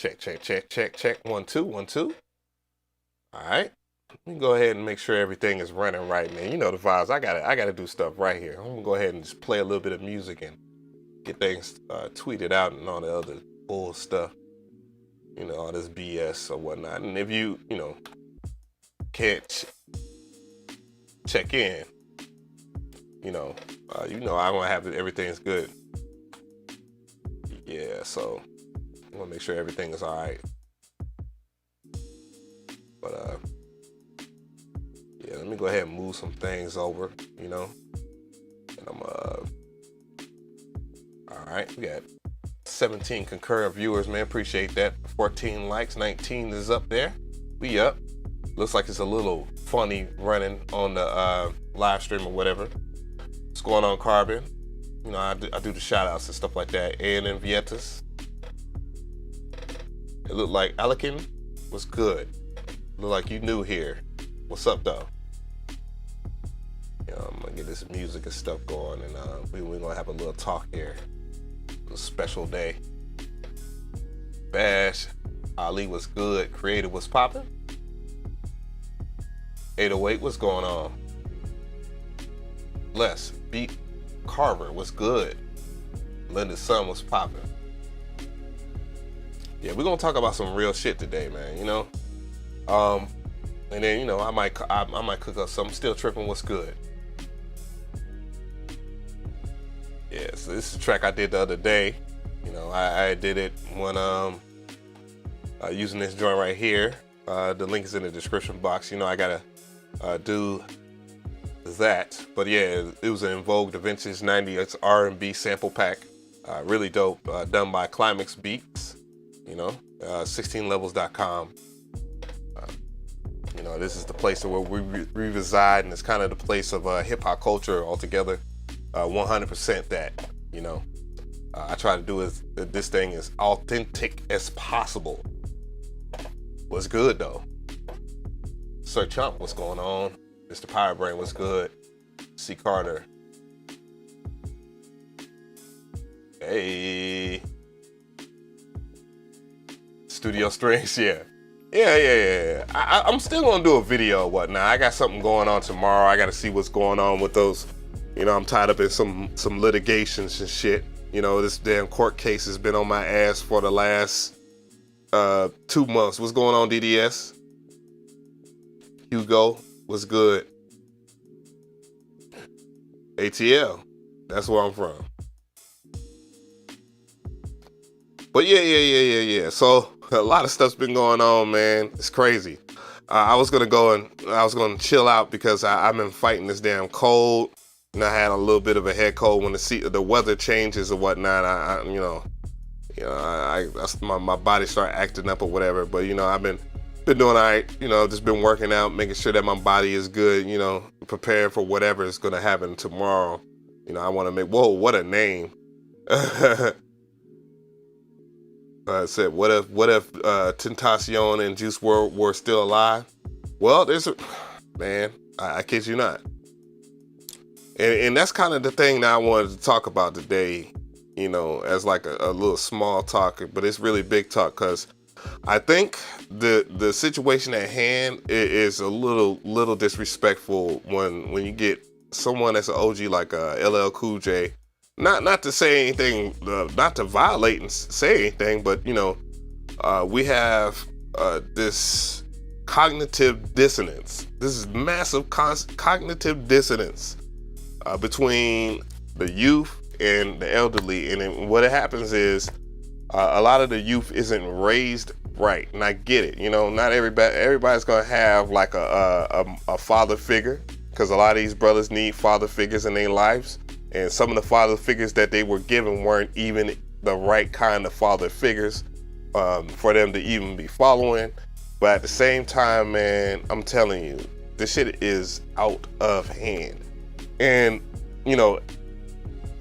Check, check, check, check, check. 1, 2, 1, 2. All right. Let me go ahead and make sure everything is running right, man. You know the vibes. I gotta do stuff right here. I'm gonna go ahead and just play a little bit of music and get things tweeted out and all the other bull stuff. You know, all this BS or whatnot. And if you can't check in, I want to have everything's good. Yeah, so I want to make sure everything is all right. But yeah, let me go ahead and move some things over, and I'm all right. We got 17 concurrent viewers, man. Appreciate that. 14 likes, 19 is up there. We up. Looks like it's a little funny running on the live stream or whatever. What's going on, Carbon? I do the shout outs and stuff like that. A&N Vietas. It looked like Alekin was good. Look like you new here. What's up, though? I'm gonna get this music and stuff going, and we're gonna have a little talk here. A special day. Bash Ali was good. Creative was popping. 808 what's going on? Les Beat Carver was good. Linda's son was popping. Yeah, we're gonna talk about some real shit today, man. And then I might cook up something. Still tripping. What's good? Yeah, so this is a track I did the other day. I did it when using this joint right here. The link is in the description box. I gotta do that. But yeah, it was an In Vogue the Vintage 90s R&B sample pack. Really dope. Done by Climax Beats. 16levels.com. This is the place where we reside, and it's kind of the place of hip hop culture altogether. 100% that. I try to do this thing as authentic as possible. What's good though? Sir Chump, what's going on? Mr. Power Brain, what's good? C. Carter. Hey. Studio Strings, yeah. Yeah. I'm still gonna do a video or whatnot. I got something going on tomorrow. I gotta see what's going on with those. I'm tied up in some litigations and shit. This damn court case has been on my ass for the last 2 months. What's going on, DDS? Hugo, what's good? ATL, that's where I'm from. But yeah. So a lot of stuff's been going on, man. It's crazy. I was gonna chill out because I've been fighting this damn cold, and I had a little bit of a head cold when the weather changes or whatnot. My body start acting up or whatever. But I've been doing all right. Just been working out, making sure that my body is good. Preparing for whatever is gonna happen tomorrow. I want to make. Whoa, what a name. I said, what if Tentacion and Juice WRLD were still alive? Well, man, I kid you not. And that's kind of the thing that I wanted to talk about today, as like a little small talk, but it's really big talk, because I think the situation at hand is a little disrespectful when you get someone that's an OG like LL Cool J. Not to say anything, not to violate and say anything, but we have this cognitive dissonance. This is massive cognitive dissonance between the youth and the elderly, and then what happens is a lot of the youth isn't raised right, and I get it. Not everybody's gonna have like a father figure, because a lot of these brothers need father figures in their lives. And some of the father figures that they were given weren't even the right kind of father figures for them to even be following. But at the same time, man, I'm telling you, this shit is out of hand. And,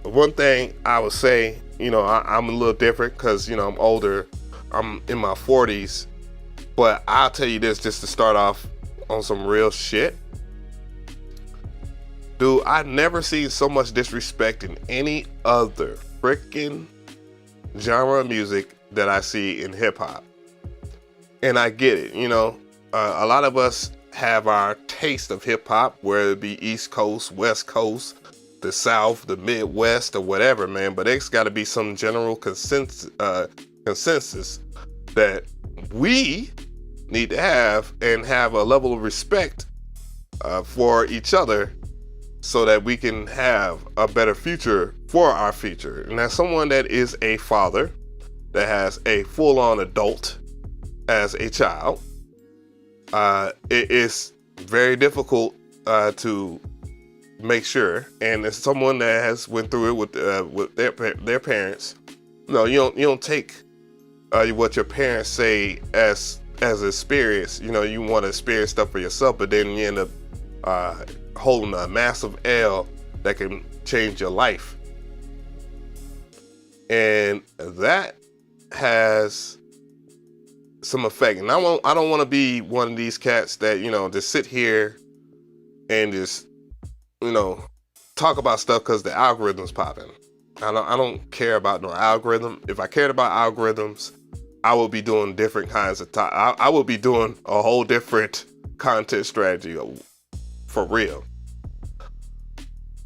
one thing I would say, I'm a little different because, I'm older. I'm in my 40s. But I'll tell you this just to start off on some real shit. Dude, I've never seen so much disrespect in any other freaking genre of music that I see in hip hop. And I get it, you know. A lot of us have our taste of hip hop, whether it be East Coast, West Coast, the South, the Midwest, or whatever, man. But there's got to be some general consensus that we need to have, and have a level of respect for each other, so that we can have a better future for our future. And as someone that is a father, that has a full-on adult as a child, it is very difficult to make sure. And as someone that has went through it with their parents, no, you don't take what your parents say as experience. You know, you want to experience stuff for yourself, but then you end up holding a massive L that can change your life. And that has some effect. And I don't want to be one of these cats that, you know, just sit here and just, you know, talk about stuff because the algorithm's popping. I don't care about no algorithm. If I cared about algorithms, I would be doing different kinds of I would be doing a whole different content strategy for real.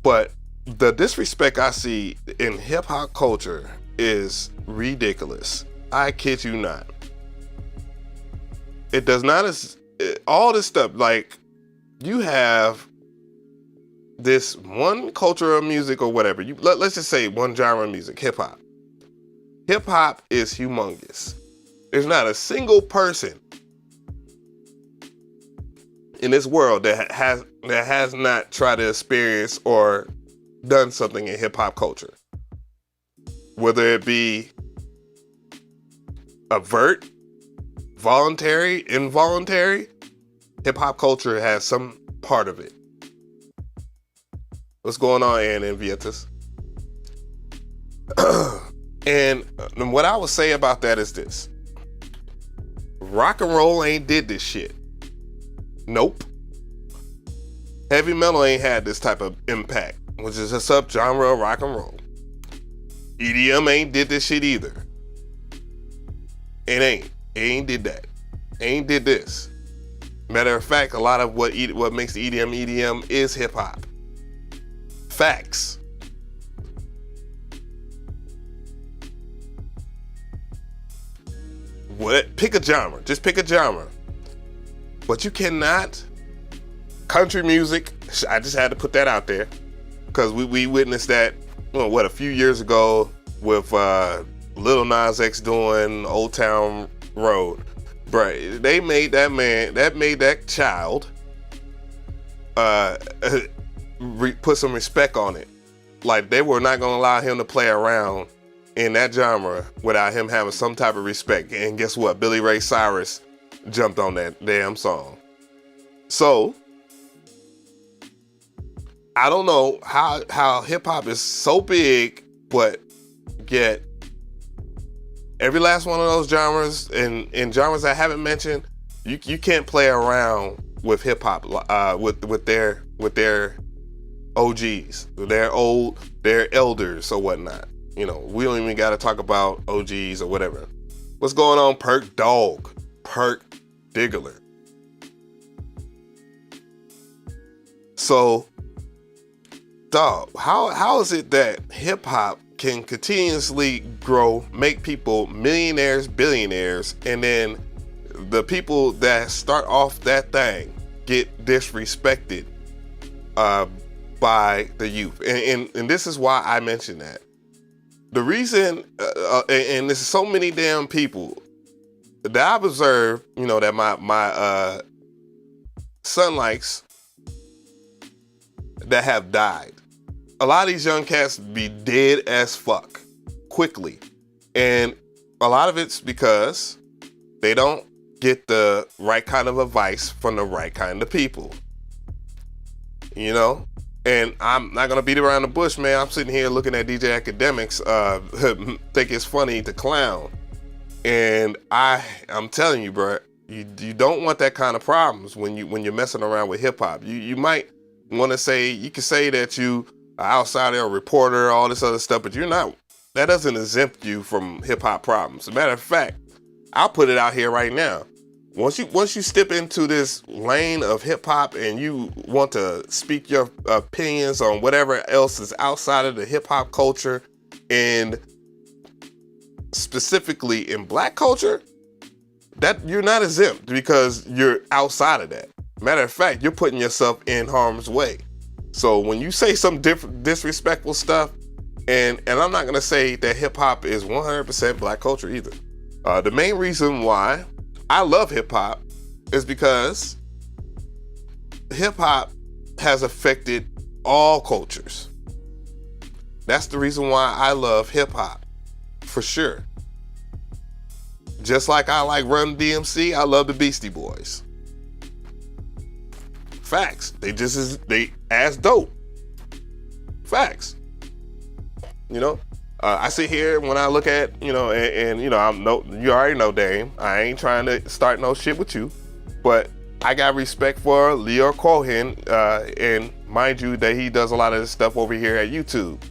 But the disrespect I see in hip hop culture is ridiculous. I kid you not. It does not, all this stuff, like, you have this one culture of music or whatever. Let's just say one genre of music, hip hop. Hip hop is humongous. There's not a single person in this world that has not tried to experience or done something in hip hop culture. Whether it be overt, voluntary, involuntary, hip hop culture has some part of it. What's going on, Ann and Vietas? And what I would say about that is this: rock and roll ain't did this shit. Nope. Heavy metal ain't had this type of impact, which is a subgenre of rock and roll. EDM ain't did this shit either. It ain't did that. Ain't did this. Matter of fact, a lot of what makes the EDM is hip hop. Facts. Pick a genre. Just pick a genre. But you cannot. Country music, I just had to put that out there, because we witnessed that, a few years ago with Lil Nas X doing Old Town Road. Bruh, they made that child put some respect on it. Like, they were not gonna allow him to play around in that genre without him having some type of respect. And guess what? Billy Ray Cyrus jumped on that damn song. So I don't know how hip hop is so big, but yet every last one of those genres and genres I haven't mentioned, you can't play around with hip hop with their OGs, their elders or whatnot. You know, we don't even got to talk about OGs or whatever. What's going on, Perk Diggler? So, dog, how is it that hip hop can continuously grow, make people millionaires, billionaires, and then the people that start off that thing get disrespected by the youth? And this is why I mentioned that. The reason, and there's so many damn people that I've observed, that my son likes, that have died. A lot of these young cats be dead as fuck quickly. And a lot of it's because they don't get the right kind of advice from the right kind of people. And I'm not going to beat around the bush, man. I'm sitting here looking at DJ Academics, think it's funny to clown. And I'm telling you, bro, you don't want that kind of problems when you're messing around with hip hop. You might want to say, you can say that you are outsider, a reporter, all this other stuff, but you're not. That doesn't exempt you from hip hop problems. As a matter of fact, I'll put it out here right now. Once you step into this lane of hip hop and you want to speak your opinions on whatever else is outside of the hip hop culture, and specifically in black culture, that you're not exempt because you're outside of that. Matter of fact, you're putting yourself in harm's way. So when you say some disrespectful stuff, and I'm not gonna say that hip hop is 100% black culture either. The main reason why I love hip hop is because hip hop has affected all cultures. That's the reason why I love hip hop, for sure. Just like I like Run DMC, I love the Beastie Boys. Facts. They as dope. Facts. You know, I sit here when I look at, you know, and you know, you already know, Dame. I ain't trying to start no shit with you, but I got respect for Leo Cohen, and mind you that he does a lot of this stuff over here at YouTube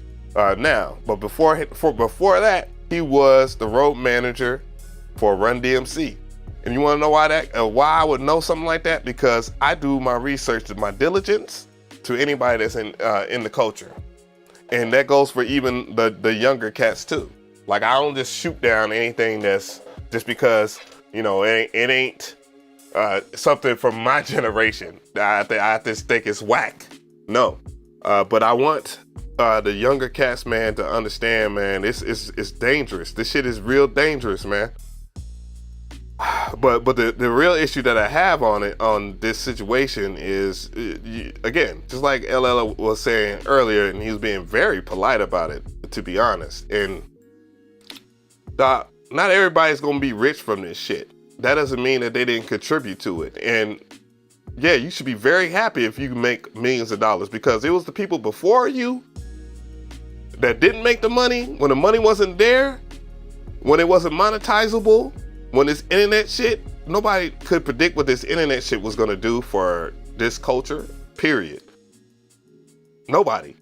now. But before that, he was the road manager for Run DMC. And you want to know why I would know something like that? Because I do my research and my diligence to anybody that's in the culture. And that goes for even the younger cats too. Like, I don't just shoot down anything that's just because, you know, it ain't something from my generation. I just think it's whack. No. But I want the younger cats, man, to understand, man, it's dangerous. This shit is real dangerous, man. But the real issue that I have on this situation is, again, just like LL was saying earlier, and he was being very polite about it, to be honest. And not everybody's gonna be rich from this shit. That doesn't mean that they didn't contribute to it. And yeah, you should be very happy if you make millions of dollars, because it was the people before you that didn't make the money when the money wasn't there, when it wasn't monetizable. When this internet shit, nobody could predict what this internet shit was gonna do for this culture, period. Nobody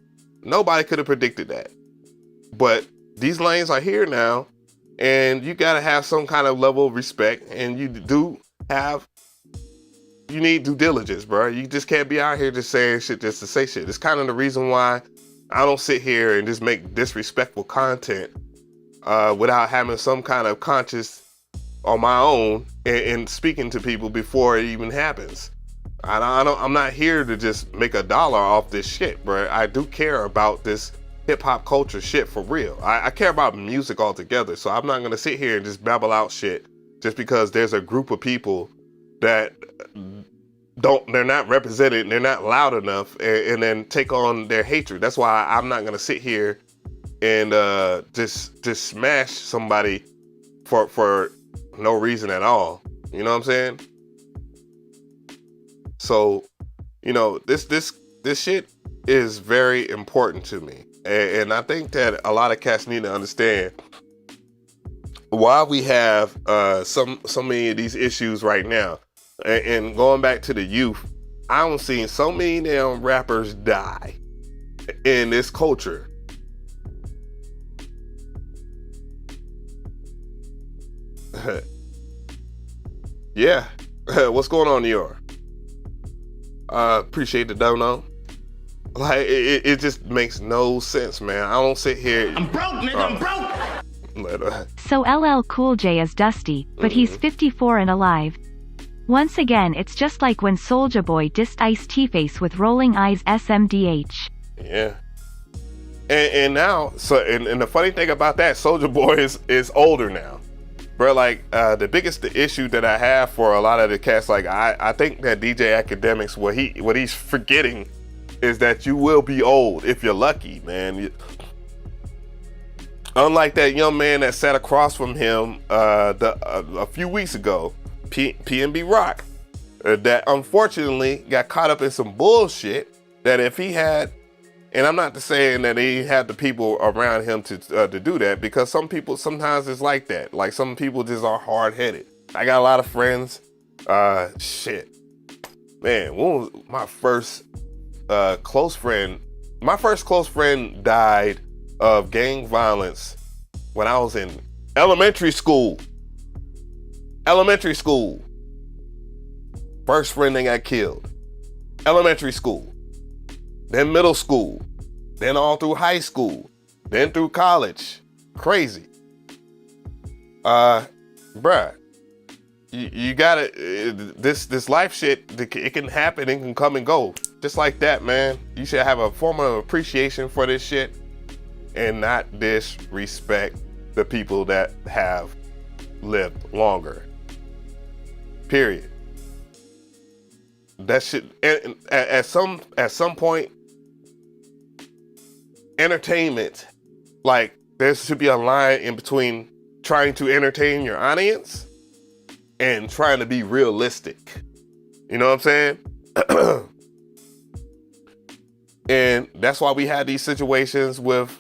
could have predicted that. But these lanes are here now, and you gotta have some kind of level of respect, and you need due diligence, bro. You just can't be out here just saying shit just to say shit. It's kind of the reason why I don't sit here and just make disrespectful content without having some kind of conscious on my own and speaking to people before it even happens. I'm not here to just make $1 off this shit, bro. I do care about this hip hop culture shit for real. I care about music altogether, so I'm not gonna sit here and just babble out shit just because there's a group of people that they're not represented, they're not loud enough, and then take on their hatred. That's why I'm not gonna sit here and just smash somebody for no reason at all. You know what I'm saying? So, you know, this shit is very important to me. And I think that a lot of cats need to understand why we have so many of these issues right now. And going back to the youth, I don't see so many damn rappers die in this culture. Yeah. What's going on, Dior? Appreciate the dono. Like, it just makes no sense, man. I don't sit here. I'm broke, nigga. I'm broke. So LL Cool J is dusty, but he's 54 and alive. Once again, it's just like when Soulja Boy dissed Ice-T-Face with Rolling Eyes SMDH. Yeah. And now, and the funny thing about that, Soulja Boy is older now. Bro, like, the biggest issue that I have for a lot of the cats, like, I think that DJ Academics, what he's forgetting is that you will be old if you're lucky, man. Unlike that young man that sat across from him a few weeks ago, PNB Rock, that unfortunately got caught up in some bullshit that if he had, and I'm not saying that he had the people around him to do that, because some people sometimes it's like that. Like, some people just are hard-headed. I got a lot of friends. Shit, man. When was my first close friend? My first close friend died of gang violence when I was in elementary school. First friend that got killed. Elementary school. Then middle school. Then all through high school. Then through college. Crazy. Bruh. You gotta, this life shit, it can happen, it can come and go. Just like that, man. You should have a form of appreciation for this shit and not disrespect the people that have lived longer. Period. That shit, and at some point, entertainment, like there should be a line in between trying to entertain your audience and trying to be realistic. You know what I'm saying? And that's why we had these situations with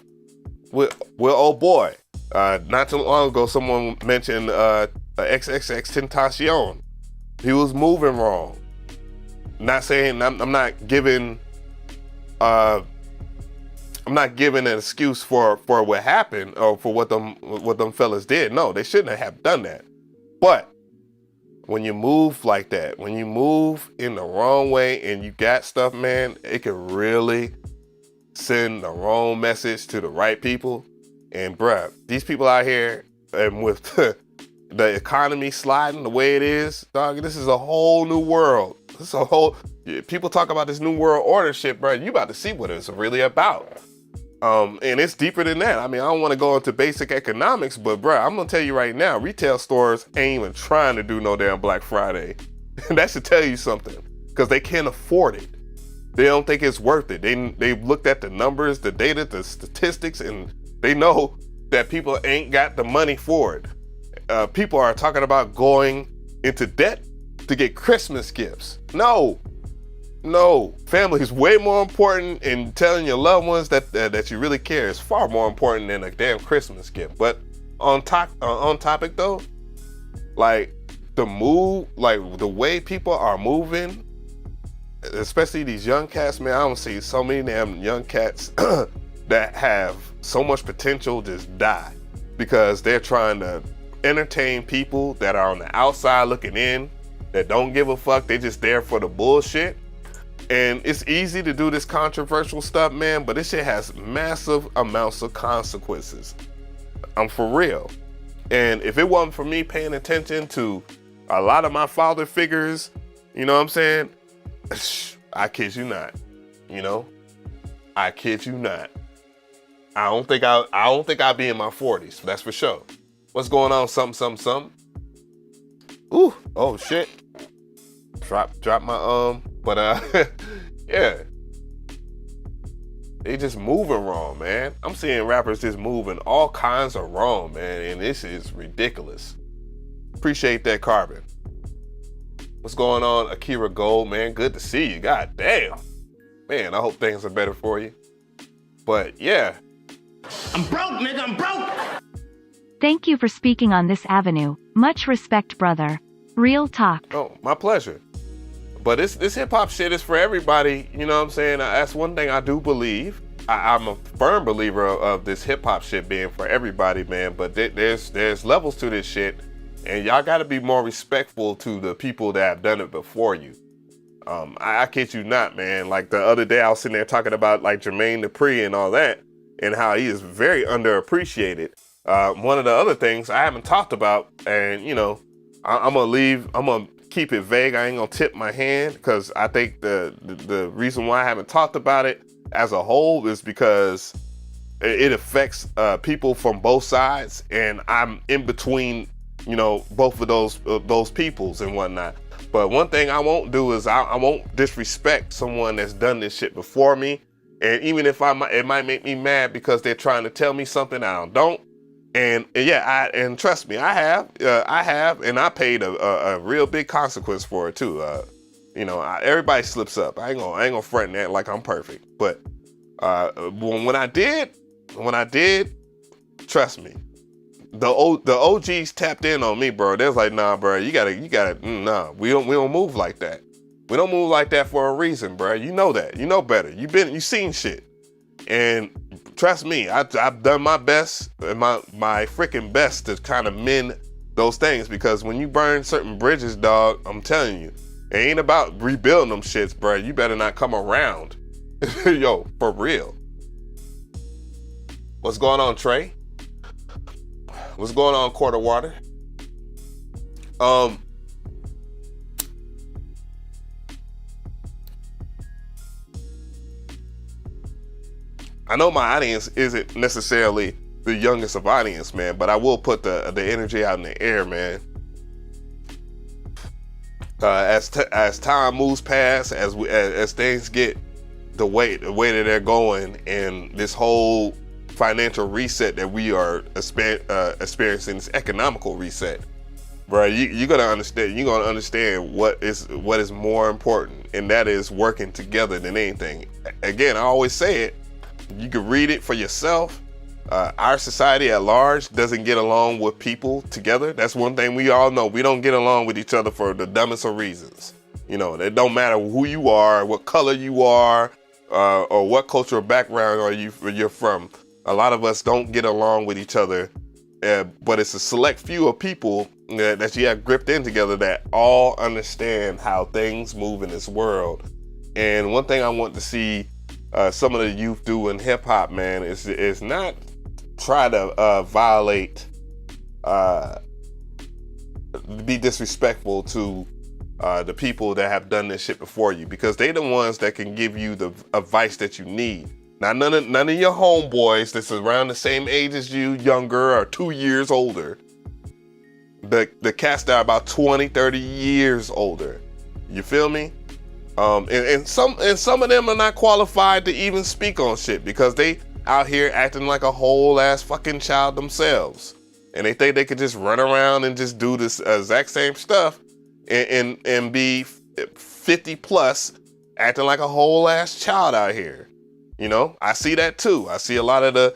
old boy. Not too long ago, someone mentioned XXX Tentacion. He was moving wrong. Not saying I'm not giving an excuse for what happened or for what them fellas did. No, they shouldn't have done that. But when you move like that, when you move in the wrong way and you got stuff, man, it can really send the wrong message to the right people. And bruh, these people out here, and with the economy sliding the way it is, dog, this is a whole new world. This is a whole, people talk about this new world order shit, bruh, you about to see what it's really about. And it's deeper than that. I mean, I don't want to go into basic economics, but bruh, I'm gonna tell you right now, retail stores ain't even trying to do no damn Black Friday. And that should tell you something, because they can't afford it. They don't think it's worth it. They've looked at the numbers, the data, the statistics, and they know that people ain't got the money for it. People are talking about going into debt to get Christmas gifts. No, family is way more important, and telling your loved ones that you really care is far more important than a damn Christmas gift. But on topic though, like the move, like the way people are moving, especially these young cats, man, I don't see so many damn young cats that have so much potential just die because they're trying to entertain people that are on the outside looking in, that don't give a fuck. They just there for the bullshit. And it's easy to do this controversial stuff, man, but this shit has massive amounts of consequences. I'm for real. And if it wasn't for me paying attention to a lot of my father figures, you know what I'm saying? I kid you not. You know? I kid you not. I don't think I'll be in my 40s. That's for sure. What's going on? Something. Ooh, oh shit. Drop my but yeah. They just moving wrong, man. I'm seeing rappers just moving all kinds of wrong, man, and this is ridiculous. Appreciate that, Carbon. What's going on, Akira Gold, man? Good to see you. God damn. Man, I hope things are better for you. But yeah. I'm broke, nigga, I'm broke. Thank you for speaking on this avenue. Much respect, brother. Real talk. Oh, my pleasure. But this hip hop shit is for everybody. You know what I'm saying? That's one thing I do believe. I'm a firm believer of this hip hop shit being for everybody, man. But there's levels to this shit, and y'all got to be more respectful to the people that have done it before you. I kid you not, man. Like the other day, I was sitting there talking about like Jermaine Dupri and all that, and how he is very underappreciated. One of the other things I haven't talked about, and you know, I'm gonna keep it vague. I ain't gonna tip my hand, because I think the reason why I haven't talked about it as a whole is because it affects people from both sides, and I'm in between, you know, both of those peoples and whatnot. But one thing I won't do is I won't disrespect someone that's done this shit before me, and even if it might make me mad because they're trying to tell me something I don't. And yeah, and trust me, I have, and I paid a real big consequence for it too. You know, everybody slips up. I ain't gonna front that like I'm perfect. But when I did, trust me, the OGs tapped in on me, bro. They was like, nah, bro, you gotta, nah, we don't move like that. We don't move like that for a reason, bro. You know that. You know better. You seen shit. And trust me, I've done my best, my freaking best to kind of mend those things, because when you burn certain bridges, dog, I'm telling you, It ain't about rebuilding them shits, bro. You better not come around. Yo, for real. What's going on, Trey? What's going on, Quarter Water? I know my audience isn't necessarily the youngest of audience, man, but I will put the energy out in the air, man. As time moves past, as things get the way that they're going, and this whole financial reset that we are experiencing, this economical reset, bro, you're gonna understand. You're gonna understand what is more important, and that is working together than anything. Again, I always say it. You can read it for yourself. Our society at large doesn't get along with people together. That's one thing we all know. We don't get along with each other for the dumbest of reasons. You know, it don't matter who you are, what color you are, or what cultural background you're from. A lot of us don't get along with each other, but it's a select few of people that you have gripped in together that all understand how things move in this world. And one thing I want to see some of the youth do in hip hop, man, is not try to violate, be disrespectful to the people that have done this shit before you, because they the ones that can give you the advice that you need. Now, none of your homeboys that's around the same age as you, younger or 2 years older, the cats that are about 20, 30 years older. You feel me? And some of them are not qualified to even speak on shit because they out here acting like a whole ass fucking child themselves, and they think they could just run around and just do this exact same stuff and be 50 plus acting like a whole ass child out here. You know, I see that too. I see a lot of the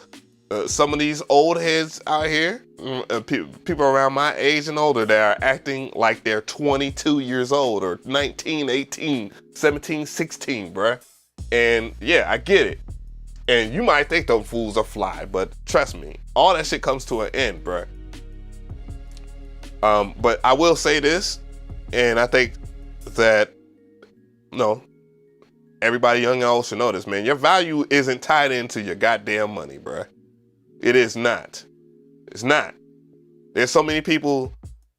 some of these old heads out here, people around my age and older, that are acting like they're 22 years old or 19, 18, 17, 16, bruh. And yeah, I get it. And you might think those fools are fly, but trust me, all that shit comes to an end, bruh. But I will say this, and I think that, no, everybody young and old should know this, man. Your value isn't tied into your goddamn money, bruh. It is not. It's not. There's so many people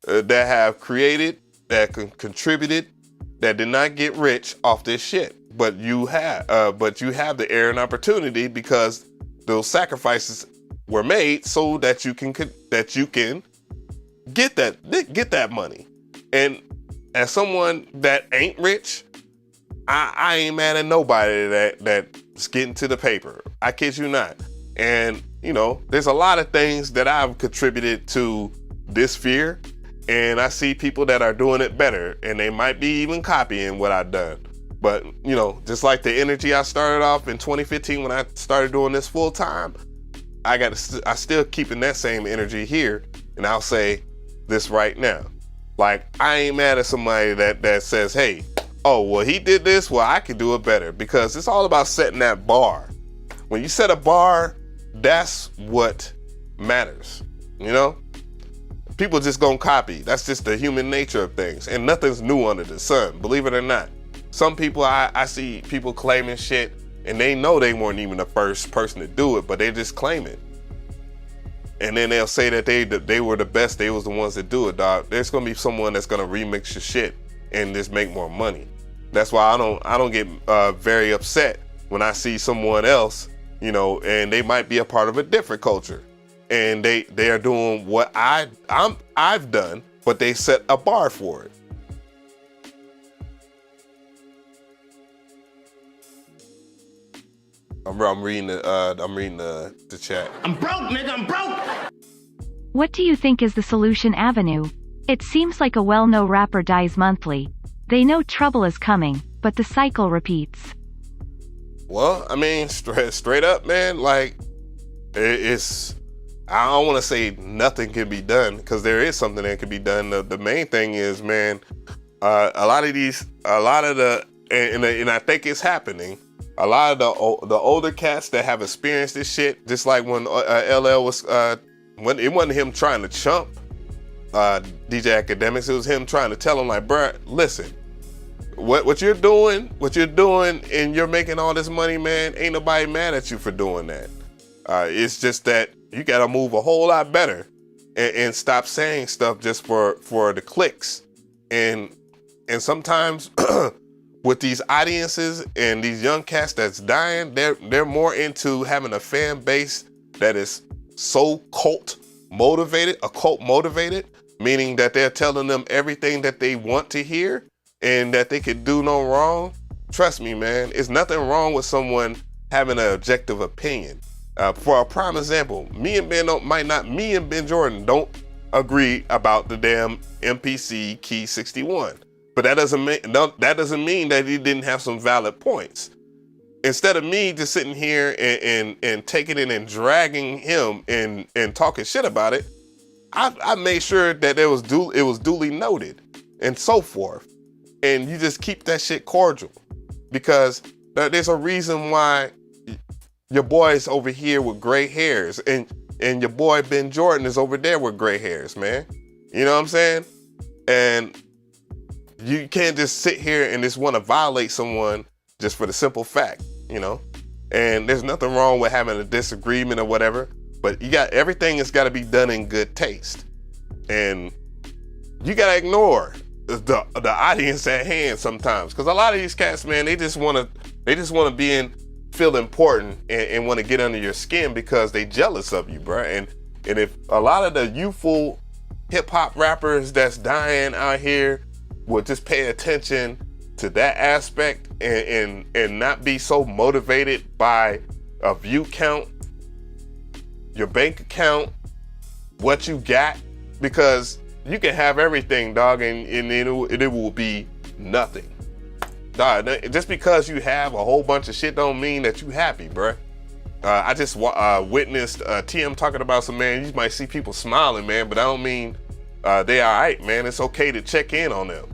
that have created, that contributed, that did not get rich off this shit. But you have the air and opportunity because those sacrifices were made so that you can get that money. And as someone that ain't rich, I ain't mad at nobody that's getting to the paper. I kid you not. And you know, there's a lot of things that I've contributed to this fear, and I see people that are doing it better, and they might be even copying what I've done. But you know, just like the energy I started off in 2015 when I started doing this full time, I still keeping that same energy here. And I'll say this right now, like, I ain't mad at somebody that says, hey, oh, well, he did this, well, I can do it better, because it's all about setting that bar. When you set a bar, that's what matters. You know, people just gonna copy. That's just the human nature of things, and nothing's new under the sun, believe it or not. Some people, I see people claiming shit, and they know they weren't even the first person to do it, but they just claim it. And then they'll say that they were the best, they was the ones that do it, dog. There's gonna be someone that's gonna remix your shit and just make more money. That's why I don't get very upset when I see someone else, you know, and they might be a part of a different culture, and they are doing what I've done, but they set a bar for it. I'm reading the chat. I'm broke, nigga, I'm broke! What do you think is the solution avenue? It seems like a well-known rapper dies monthly. They know trouble is coming, but the cycle repeats. Well, I mean, straight up, man, like, it's, I don't want to say nothing can be done, because there is something that can be done. The main thing is, man, a lot of the, and I think it's happening, a lot of the older cats that have experienced this shit, just like when LL was, when it wasn't him trying to chump DJ Academics, it was him trying to tell him, like, bruh, listen, what you're doing, and you're making all this money, man, ain't nobody mad at you for doing that. It's just that you got to move a whole lot better and stop saying stuff just for the clicks. And sometimes with these audiences and these young cats that's dying, they're more into having a fan base that is so occult motivated, meaning that they're telling them everything that they want to hear and that they could do no wrong. Trust me, man, it's nothing wrong with someone having an objective opinion. For a prime example, me and Ben Jordan don't agree about the damn MPC Key 61, but that doesn't mean that he didn't have some valid points. Instead of me just sitting here and taking it and dragging him and talking shit about it, I made sure that it was duly noted and so forth. And you just keep that shit cordial, because there's a reason why your boy's over here with gray hairs and your boy Ben Jordan is over there with gray hairs, man. You know what I'm saying? And you can't just sit here and just want to violate someone just for the simple fact, you know? And there's nothing wrong with having a disagreement or whatever, but everything has got to be done in good taste. And you got to ignore the audience at hand sometimes, because a lot of these cats, man, they just want to feel important and want to get under your skin because they jealous of you, bro. And if a lot of the youthful hip hop rappers that's dying out here would just pay attention to that aspect and not be so motivated by a view count, your bank account, what you got, because you can have everything, dog, and it will be nothing. Dog, just because you have a whole bunch of shit don't mean that you happy, bruh. I just witnessed TM talking about some, man, you might see people smiling, man, but I don't mean they all right, man. It's okay to check in on them.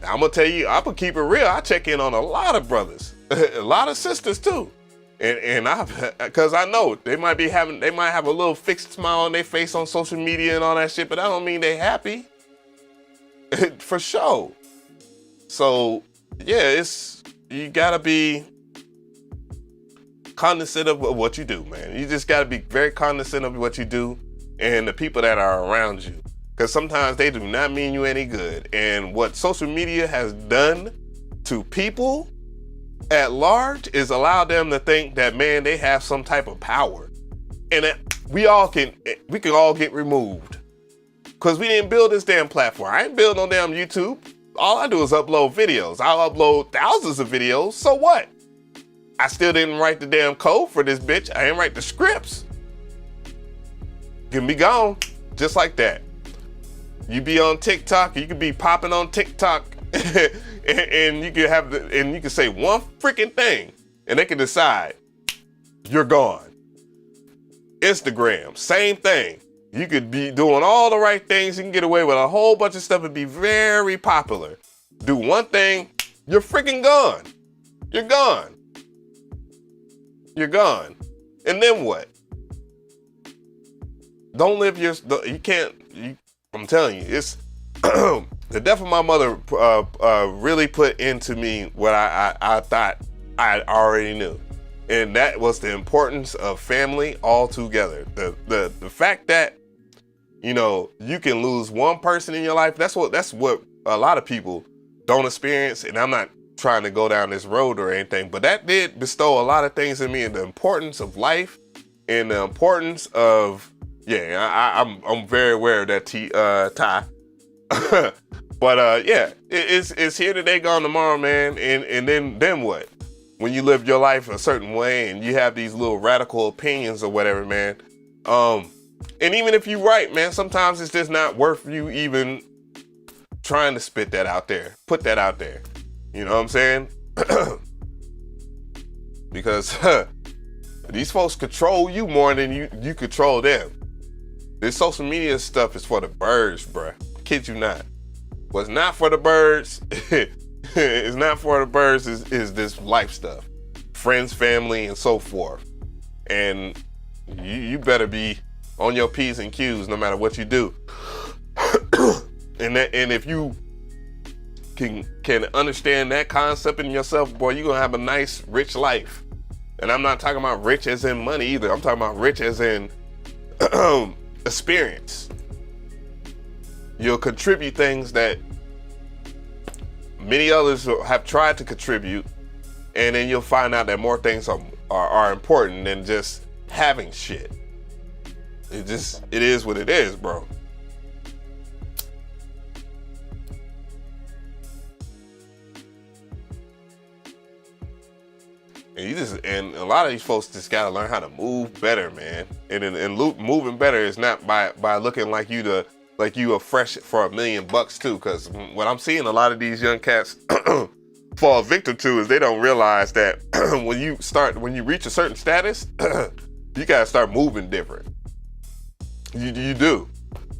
I'm gonna tell you, I'm gonna keep it real. I check in on a lot of brothers, a lot of sisters too. And cause I know they might have a little fixed smile on their face on social media and all that shit, but I don't mean they happy. For sure. So yeah, you gotta be cognizant of what you do, man. You just gotta be very cognizant of what you do and the people that are around you. Cause sometimes they do not mean you any good. And what social media has done to people at large is allow them to think that, man, they have some type of power, and that we can all get removed because we didn't build this damn platform. I ain't build no damn YouTube. All I do is upload videos. I'll upload thousands of videos. So what? I still didn't write the damn code for this bitch. I didn't write the scripts. Can be gone just like that. You be on TikTok, you could be popping on TikTok and you can say one freaking thing and they can decide you're gone. Instagram, same thing. You could be doing all the right things, you can get away with a whole bunch of stuff and be very popular. Do one thing, you're freaking gone. You're gone. You're gone. And then what? Don't live I'm telling you, it's the death of my mother really put into me what I thought I already knew. And that was the importance of family altogether. The fact that, you know, you can lose one person in your life, that's what a lot of people don't experience. And I'm not trying to go down this road or anything, but that did bestow a lot of things in me, and the importance of life and the importance of, I'm very aware of that Ty. But yeah, it's here today, gone tomorrow, man. And then what? When you live your life a certain way and you have these little radical opinions or whatever, man. And even if you're right, man, sometimes it's just not worth you even trying to spit that out there, put that out there. You know what I'm saying? Because these folks control you more than you control them. This social media stuff is for the birds, bruh. Kid you not. What's not for the birds, it's not for the birds is this life stuff. Friends, family, and so forth. And you better be on your P's and Q's no matter what you do. And if you can understand that concept in yourself, boy, you're gonna have a nice, rich life. And I'm not talking about rich as in money either. I'm talking about rich as in experience. You'll contribute things that many others have tried to contribute, and then you'll find out that more things are important than just having shit. It is what it is, bro. And a lot of these folks just gotta learn how to move better, man. And moving better is not by looking like you are fresh for $1 million too. Because what I'm seeing a lot of these young cats fall victim to is they don't realize that when you reach a certain status, you gotta start moving different. You do.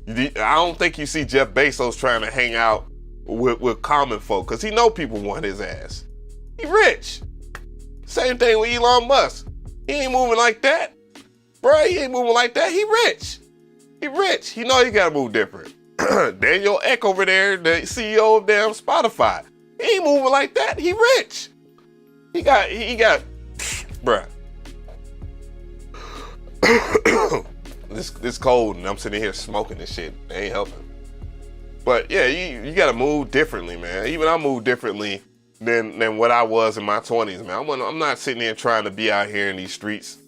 I don't think you see Jeff Bezos trying to hang out with common folk because he know people want his ass. He rich. Same thing with Elon Musk. He ain't moving like that. Bro, he ain't moving like that. He rich. He rich. He know he gotta move different. Daniel Ek over there, the CEO of damn Spotify. He ain't moving like that. He rich. He got, bruh. This cold and I'm sitting here smoking this shit. It ain't helping. But yeah, you gotta move differently, man. Even I move differently than what I was in my 20s, man. I'm not sitting there trying to be out here in these streets.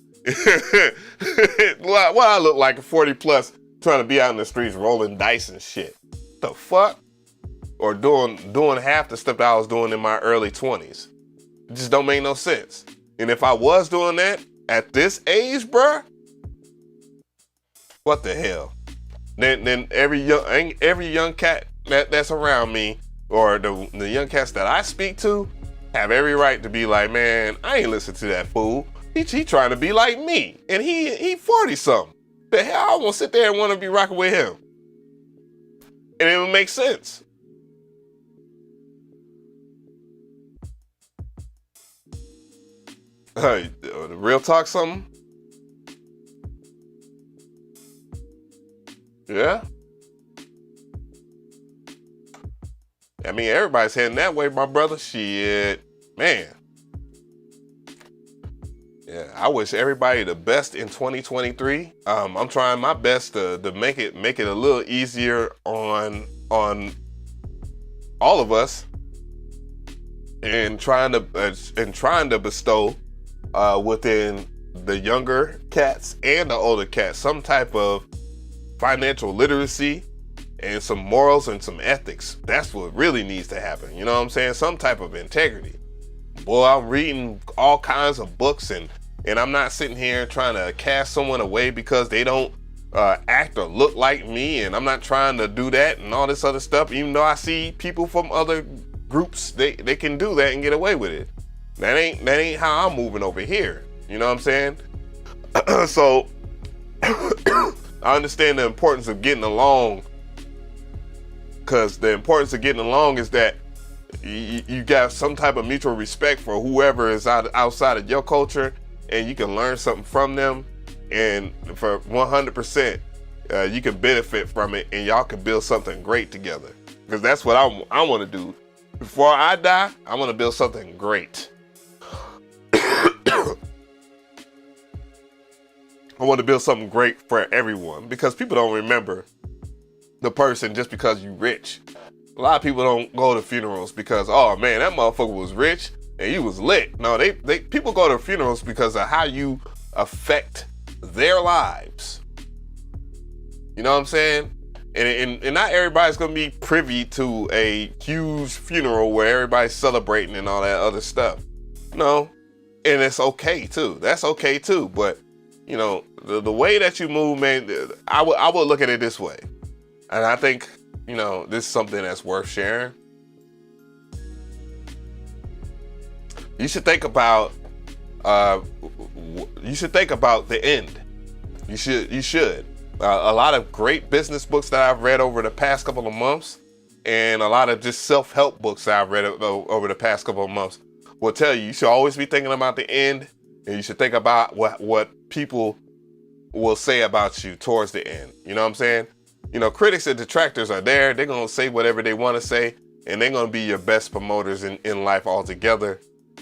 What I look like a 40 plus trying to be out in the streets rolling dice and shit. The fuck? Or doing half the stuff that I was doing in my early 20s. It just don't make no sense. And if I was doing that at this age, bruh, what the hell? Then every young cat that's around me, or the young cats that I speak to, have every right to be like, man, I ain't listen to that fool. He trying to be like me, and he 40 something. The hell, I won't sit there and want to be rocking with him. And it would make sense. Real talk, something. Yeah. I mean, everybody's heading that way, my brother. Shit, man. Yeah, I wish everybody the best in 2023. I'm trying my best to make it a little easier on all of us, and trying to bestow within the younger cats and the older cats some type of financial literacy and some morals and some ethics. That's what really needs to happen. You know what I'm saying? Some type of integrity. Boy, I'm reading all kinds of books and I'm not sitting here trying to cast someone away because they don't act or look like me, and I'm not trying to do that and all this other stuff, even though I see people from other groups, they can do that and get away with it. That ain't how I'm moving over here. You know what I'm saying? So I understand the importance of getting along, because the importance of getting along is that you got some type of mutual respect for whoever is outside of your culture, and you can learn something from them, and for 100%, you can benefit from it, and y'all can build something great together. Because that's what I want to do. Before I die, I want to build something great. I want to build something great for everyone, because people don't remember the person just because you rich. A lot of people don't go to funerals because, oh man, that motherfucker was rich and he was lit. No, people go to funerals because of how you affect their lives. You know what I'm saying? And not everybody's gonna be privy to a huge funeral where everybody's celebrating and all that other stuff. No, and it's okay too. That's okay too. But you know, the way that you move, man, I would look at it this way, and I think, you know, this is something that's worth sharing. You should think about the end. You should. A lot of great business books that I've read over the past couple of months, and a lot of just self-help books that I've read over the past couple of months will tell you should always be thinking about the end, and you should think about what people will say about you towards the end. You know what I'm saying? You know, critics and detractors are there. They're going to say whatever they want to say, and they're gonna be your best promoters in life altogether.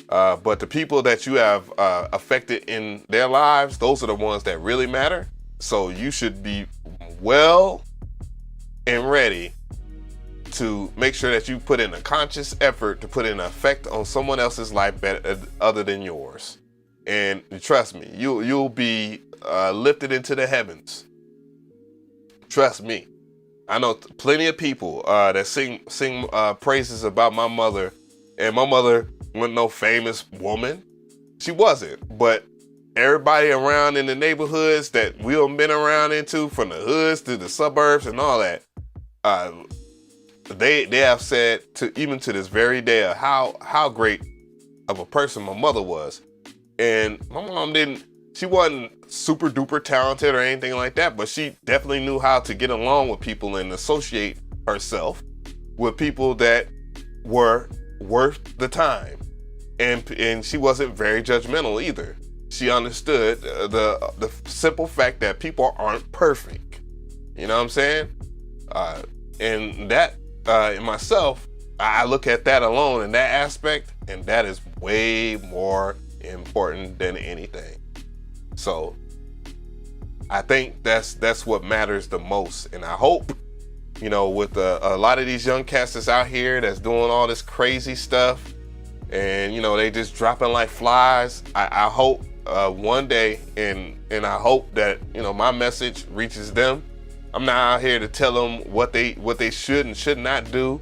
But the people that you have affected in their lives, those are the ones that really matter. So you should be well and ready to make sure that you put in a conscious effort to put in an effect on someone else's life better, other than yours. And trust me, you'll be lifted into the heavens. Trust me. I know plenty of people that sing praises about my mother, and my mother wasn't no famous woman. She wasn't, but everybody around in the neighborhoods that we've been around into, from the hoods to the suburbs and all that, they have said even to this very day how great of a person my mother was. And my mom she wasn't super duper talented or anything like that, but she definitely knew how to get along with people and associate herself with people that were worth the time. And she wasn't very judgmental either. She understood the simple fact that people aren't perfect. You know what I'm saying? And that, in myself, I look at that alone in that aspect, and that is way more important than anything. So I think that's what matters the most. And I hope, with a lot of these young cats that's out here that's doing all this crazy stuff, and they just dropping like flies. I hope one day, and I hope that my message reaches them. I'm not out here to tell them what they should and should not do,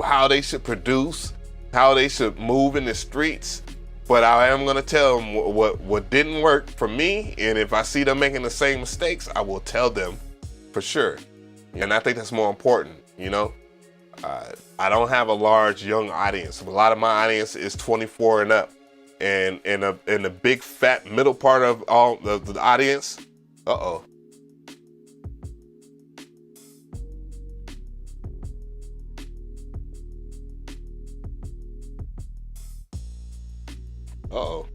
how they should produce, how they should move in the streets. But I am going to tell them what didn't work for me, and if I see them making the same mistakes, I will tell them for sure. And I think that's more important. I don't have a large young audience. A lot of my audience is 24 and up, and the big fat middle part of all the audience. Uh-oh. Uh-oh.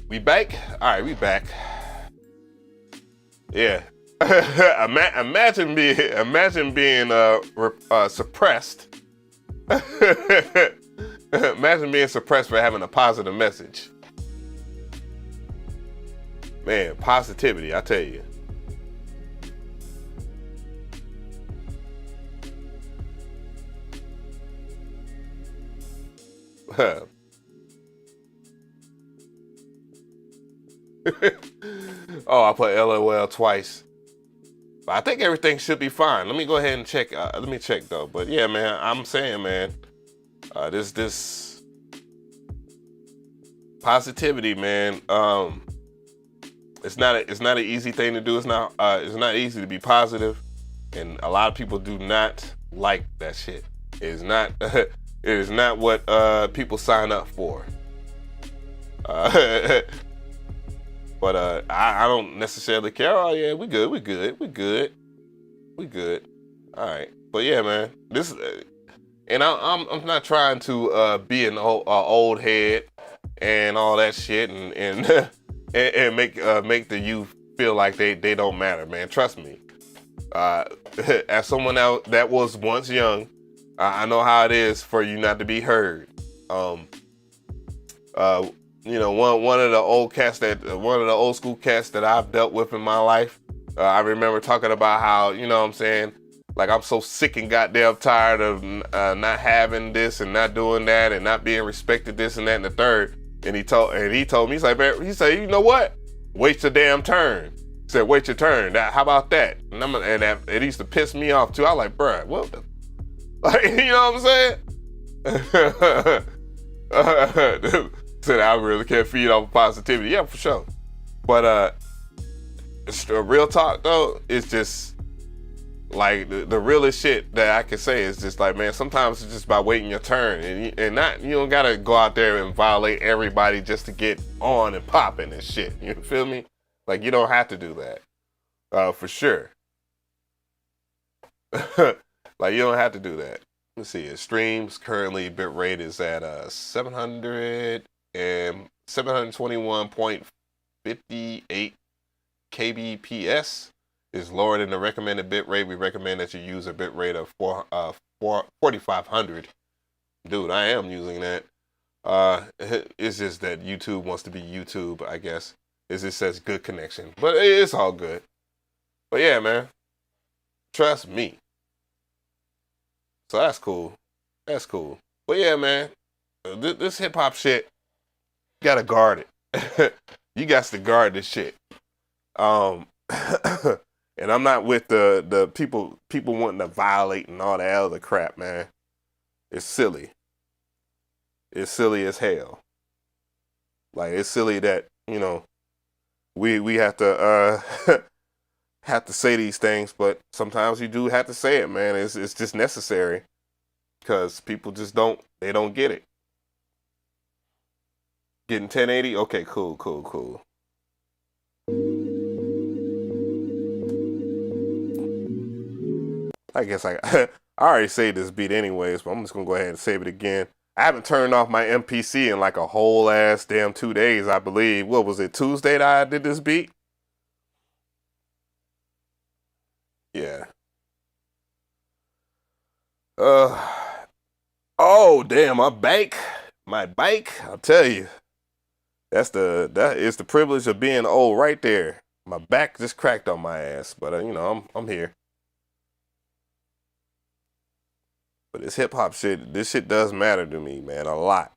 We back? All right, we back. Yeah. Imagine being suppressed. Imagine being suppressed for having a positive message. Man, positivity, I tell you. Oh, I put LOL twice. But I think everything should be fine. Let me go ahead and check. Let me check though. But yeah, man, I'm saying, man, this positivity, man. It's not an easy thing to do. It's not easy to be positive, and a lot of people do not like that shit. It is not. It is not what people sign up for. But I don't necessarily care. Oh yeah, we good. All right. But yeah, man, and I'm not trying to be an old head and all that shit, and and make the youth feel like they don't matter, man. Trust me. As someone else that was once young, I know how it is for you not to be heard. One of the old school cats that I've dealt with in my life, I remember talking about how, what I'm saying, like, I'm so sick and goddamn tired of not having this and not doing that and not being respected, this and that and the third. And he told me, he said, you know what? Wait your damn turn. He said, wait your turn. How about that? And it used to piss me off too. I was like, bruh, what the? Like, you know what I'm saying? Said I really can't feed off positivity. Yeah, for sure. But real talk though, it's just like the realest shit that I can say is just like, man, sometimes it's just about waiting your turn, and you don't gotta go out there and violate everybody just to get on and popping and shit. You feel me? Like, you don't have to do that. For sure. Like, you don't have to do that. Let's see. It streams currently bit rate is at 721.58 kbps is lower than the recommended bit rate. We recommend that you use a bit rate of 4500. Dude, I am using that. It's just that YouTube wants to be YouTube, I guess. It just says good connection, but it's all good. But yeah, man, trust me. So that's cool. That's cool. But yeah, man, this hip hop shit, you gotta guard it. You got to guard this shit. And I'm not with the people wanting to violate and all that other crap, man. It's silly. It's silly as hell. Like, it's silly that, you know, we have to have to say these things, but sometimes you do have to say it, man. It's just necessary because people just don't get it. Getting 1080? Okay, cool. I guess I already saved this beat anyways, but I'm just gonna go ahead and save it again. I haven't turned off my MPC in like a whole ass damn 2 days, I believe. What was it, Tuesday that I did this beat? Yeah. Oh damn, my bike, I'll tell you. That is the privilege of being old right there. My back just cracked on my ass, but you know, I'm here. But this hip hop shit, this shit does matter to me, man, a lot.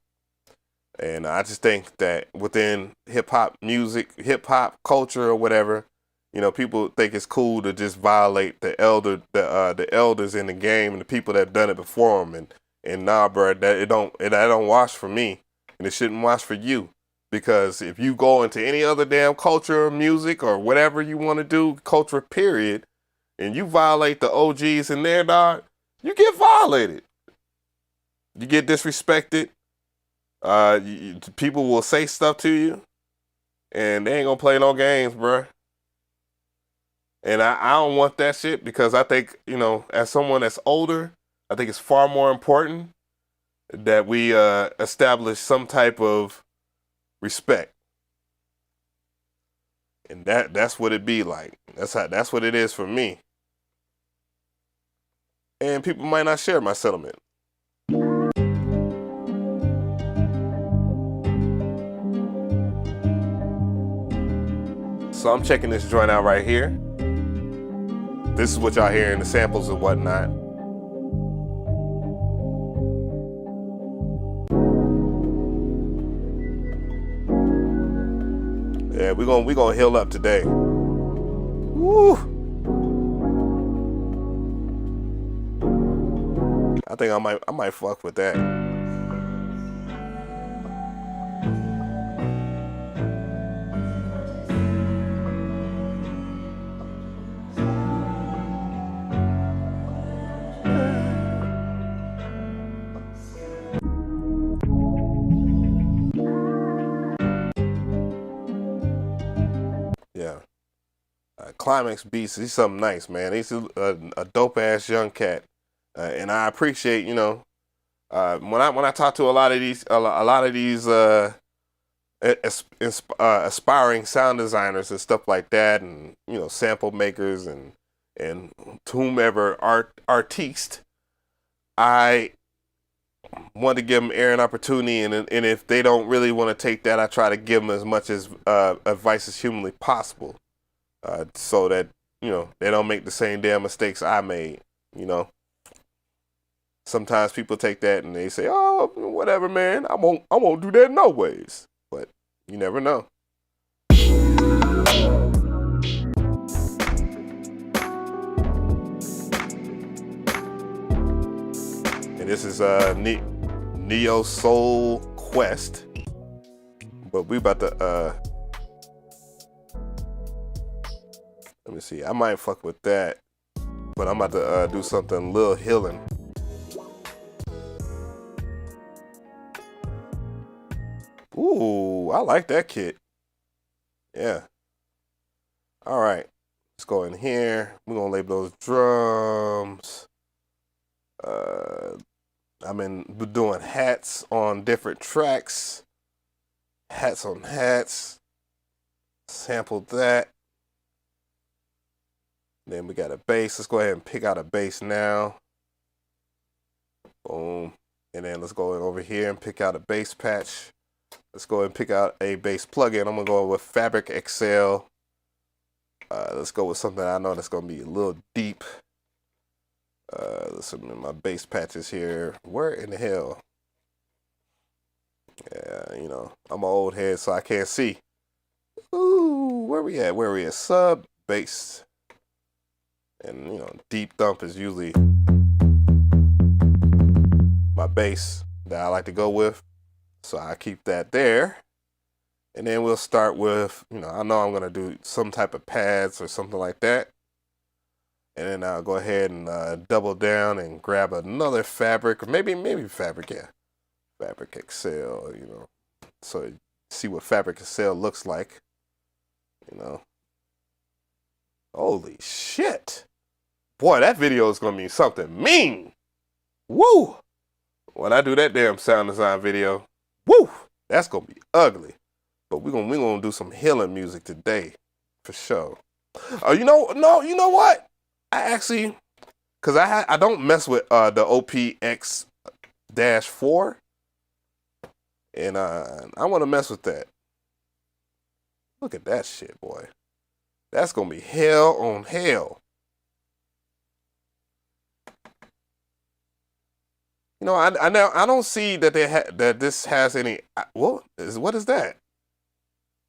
And I just think that within hip hop music, hip hop culture or whatever, you know, people think it's cool to just violate the elders in the game and the people that have done it before them. And nah, bro, that don't wash for me, and it shouldn't wash for you. Because if you go into any other damn culture or music or whatever you want to do, culture period, and you violate the OGs in there, dog, you get violated. You get disrespected. People will say stuff to you, and they ain't gonna play no games, bruh. And I don't want that shit because I think, you know, as someone that's older, I think it's far more important that we establish some type of respect. And that's what it be like. That's what it is for me. And people might not share my sentiment. So I'm checking this joint out right here. This is what y'all hear in the samples and whatnot. Yeah, we gonna heal up today. Woo! I think I might fuck with that. Yeah. Climax Beats, he's something nice, man. He's a dope ass young cat. And I appreciate, you know, when I talk to a lot of these aspiring sound designers and stuff like that, and you know, sample makers and whomever artiste, I want to give them air and opportunity, and if they don't really want to take that, I try to give them as much as advice as humanly possible, so that, you know, they don't make the same damn mistakes I made, you know. Sometimes people take that and they say, "Oh, whatever, man. I won't do that no ways." But you never know. And this is Neo Soul Quest. But we about to let me see. I might fuck with that, but I'm about to do something a little healing. Ooh, I like that kit. Yeah. All right. Let's go in here. We're going to label those drums. We're doing hats on different tracks. Hats on hats. Sample that. Then we got a bass. Let's go ahead and pick out a bass now. Boom. And then let's go over here and pick out a bass patch. Let's go ahead and pick out a bass plugin. I'm gonna go with Fabric XL. Let's go with something I know that's gonna be a little deep. Listen to my bass patches here. Where in the hell? Yeah, you know, I'm an old head, so I can't see. Ooh, where we at? Where we at? Sub, bass. And, you know, deep thump is usually my bass that I like to go with. So I keep that there. And then we'll start with, you know, I know I'm going to do some type of pads or something like that. And then I'll go ahead and double down and grab another fabric, or maybe fabric, yeah. Fabric XL, you know. So you see what Fabric XL looks like, you know. Holy shit. Boy, that video is going to be something mean. Woo. When I do that damn sound design video, woo, that's going to be ugly. But we're gonna do some healing music today, for sure. Oh, you know what? I actually, cause I don't mess with the OPX-4, and I want to mess with that. Look at that shit, boy. That's gonna be hell on hell. You know, I don't see that that this has any. What is that?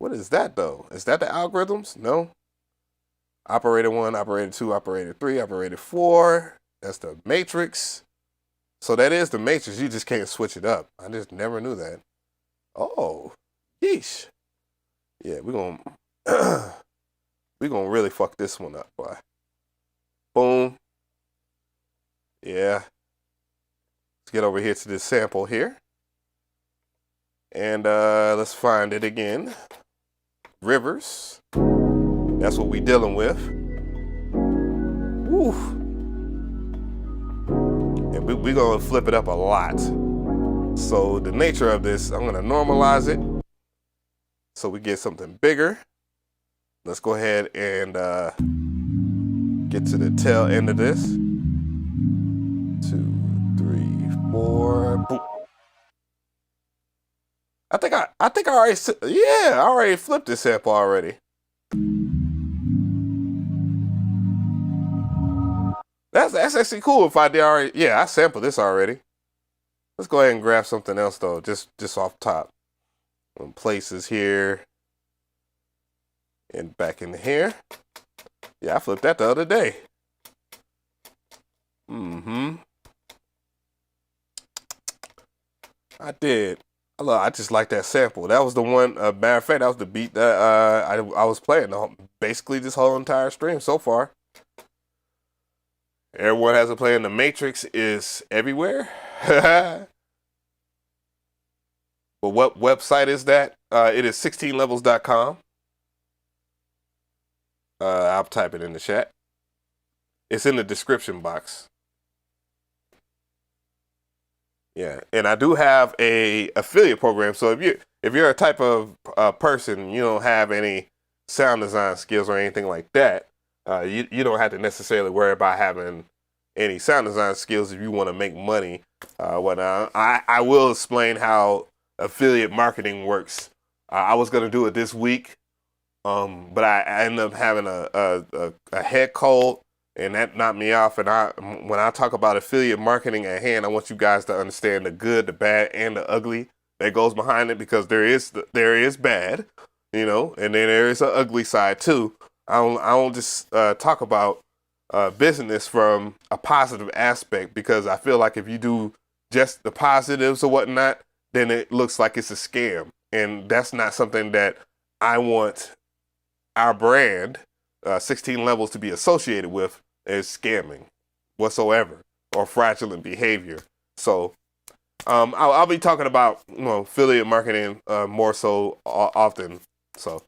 What is that though? Is that the algorithms? No. Operator 1, operator 2, operator 3, operator 4. That's the matrix. So that is the matrix. You just can't switch it up. I just never knew that. Oh, yeesh. Yeah, we're gonna really fuck this one up, boy. Boom. Yeah. Let's get over here to this sample here. And let's find it again. Rivers. That's what we dealing with. Woo. And we're gonna flip it up a lot. So the nature of this, I'm gonna normalize it so we get something bigger. Let's go ahead and get to the tail end of this. 2, 3, 4. Boom. I think I already, yeah, I already flipped this sample already. That's actually cool if I did already. Yeah, I sampled this already. Let's go ahead and grab something else though, just off top. Places here and back in here. Yeah, I flipped that the other day. I did. I just like that sample. That was the one, matter of fact, that was the beat that I was playing basically this whole entire stream so far. Everyone has a play in the Matrix is everywhere. But what website is that? It is 16levels.com. I'll type it in the chat. It's in the description box. Yeah, and I do have a affiliate program. So if you're a type of person, you don't have any sound design skills or anything like that, you don't have to necessarily worry about having any sound design skills if you want to make money. I will explain how affiliate marketing works. I was gonna do it this week, but I ended up having a head cold. And that knocked me off. And when I talk about affiliate marketing at hand, I want you guys to understand the good, the bad, and the ugly that goes behind it, because there is bad, you know, and then there is an ugly side too. I don't just talk about business from a positive aspect, because I feel like if you do just the positives or whatnot, then it looks like it's a scam, and that's not something that I want our brand 16 Levels to be associated with as scamming whatsoever or fraudulent behavior. So I'll be talking about, you know, affiliate marketing more so often. So,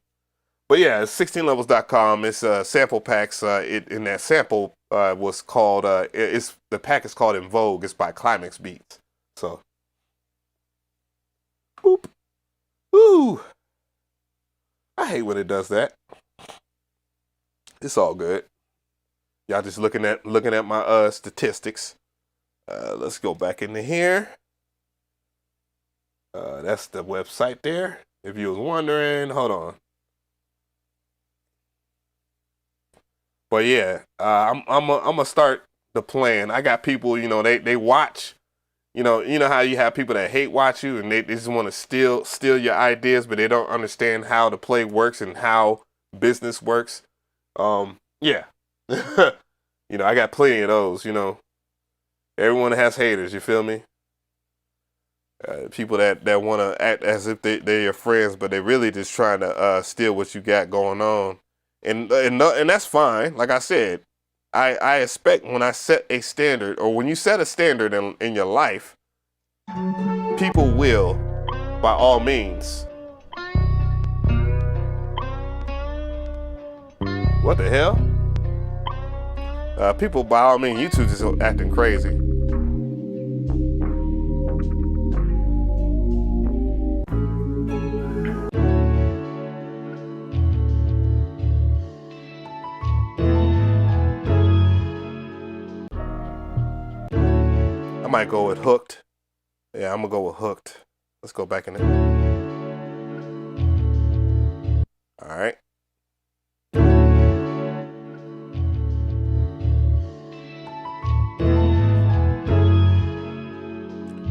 but yeah, it's 16levels.com. It's sample packs. In that sample was called the pack is called In Vogue. It's by Climax Beats. So, boop, ooh, I hate when it does that. It's all good. Y'all just looking at my statistics. Let's go back into here. That's the website there. If you was wondering, hold on. But yeah, I'm gonna start the plan. I got people, you know, they watch. You know how you have people that hate watch you and they just want to steal your ideas, but they don't understand how the play works and how business works. Yeah. You know, I got plenty of those, you know. Everyone has haters, you feel me? People that want to act as if they're your friends, but they're really just trying to steal what you got going on. And that's fine. Like I said, I expect when I set a standard, or when you set a standard in your life, people will, by all means. What the hell? People, by all means, YouTube just acting crazy. I might go with hooked. Yeah, I'm gonna go with hooked. Let's go back in it. All right.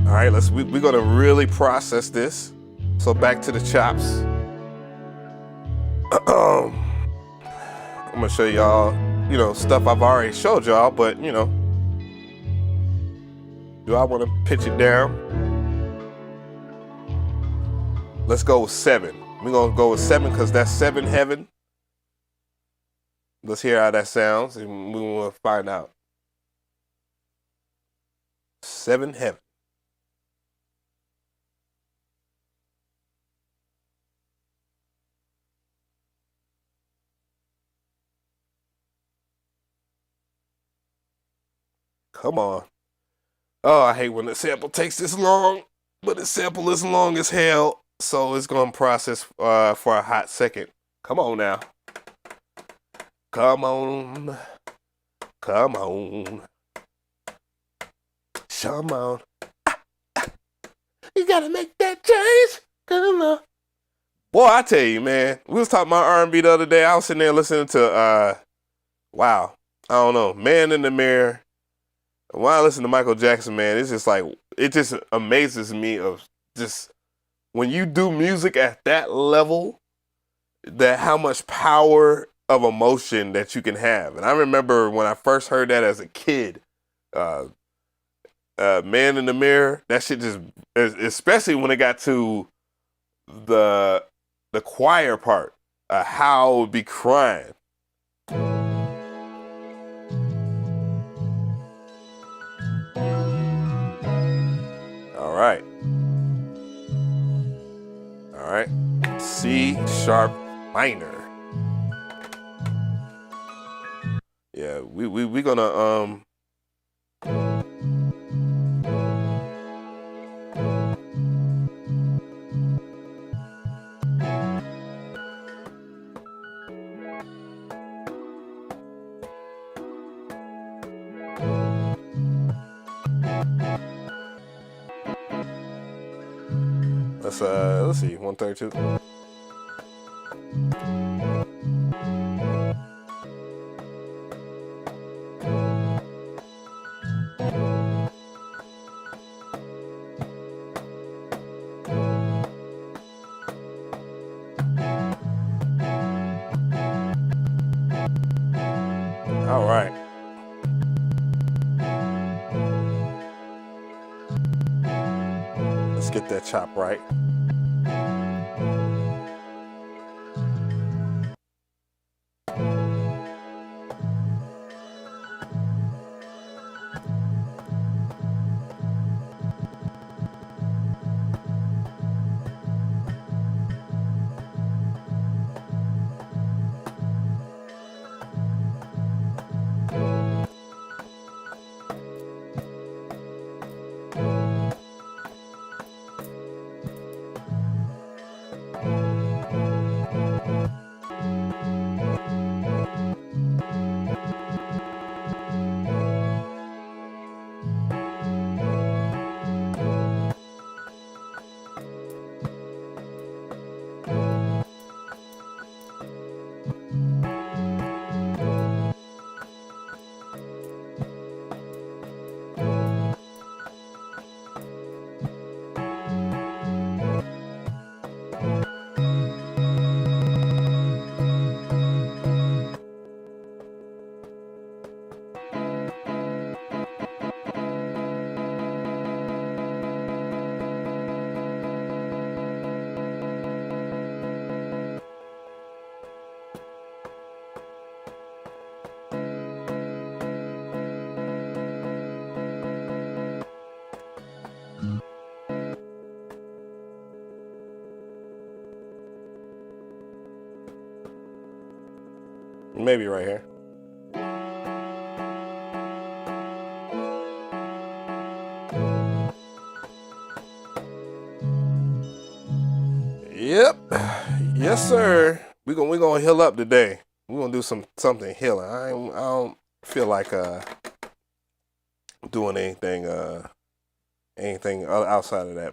All right, we're gonna really process this. So back to the chops. I'm gonna show y'all, you know, stuff I've already showed y'all, but you know, do I want to pitch it down? Let's go with 7. We're gonna go with 7 because that's 7 heaven. Let's hear how that sounds, and we want to find out. 7 heaven. Come on. Oh, I hate when the sample takes this long, but the sample is long as hell, so it's gonna process for a hot second. Come on now. Come on. Come on. Come on. You gotta make that change. Come on. Boy, I tell you, man, we was talking about R&B the other day. I was sitting there listening to, wow, I don't know, Man in the Mirror. When I listen to Michael Jackson, man, it's just like, it just amazes me of just, when you do music at that level, that how much power of emotion that you can have. And I remember when I first heard that as a kid, Man in the Mirror, that shit just, especially when it got to the choir part, how I would be crying. All right. All right. C sharp minor. Yeah, we gonna let's see, 132. All right. Let's get that chop right. Maybe right here. Yep. Yes, sir. We gonna heal up today. We're gonna do something healing. I don't feel like doing anything outside of that.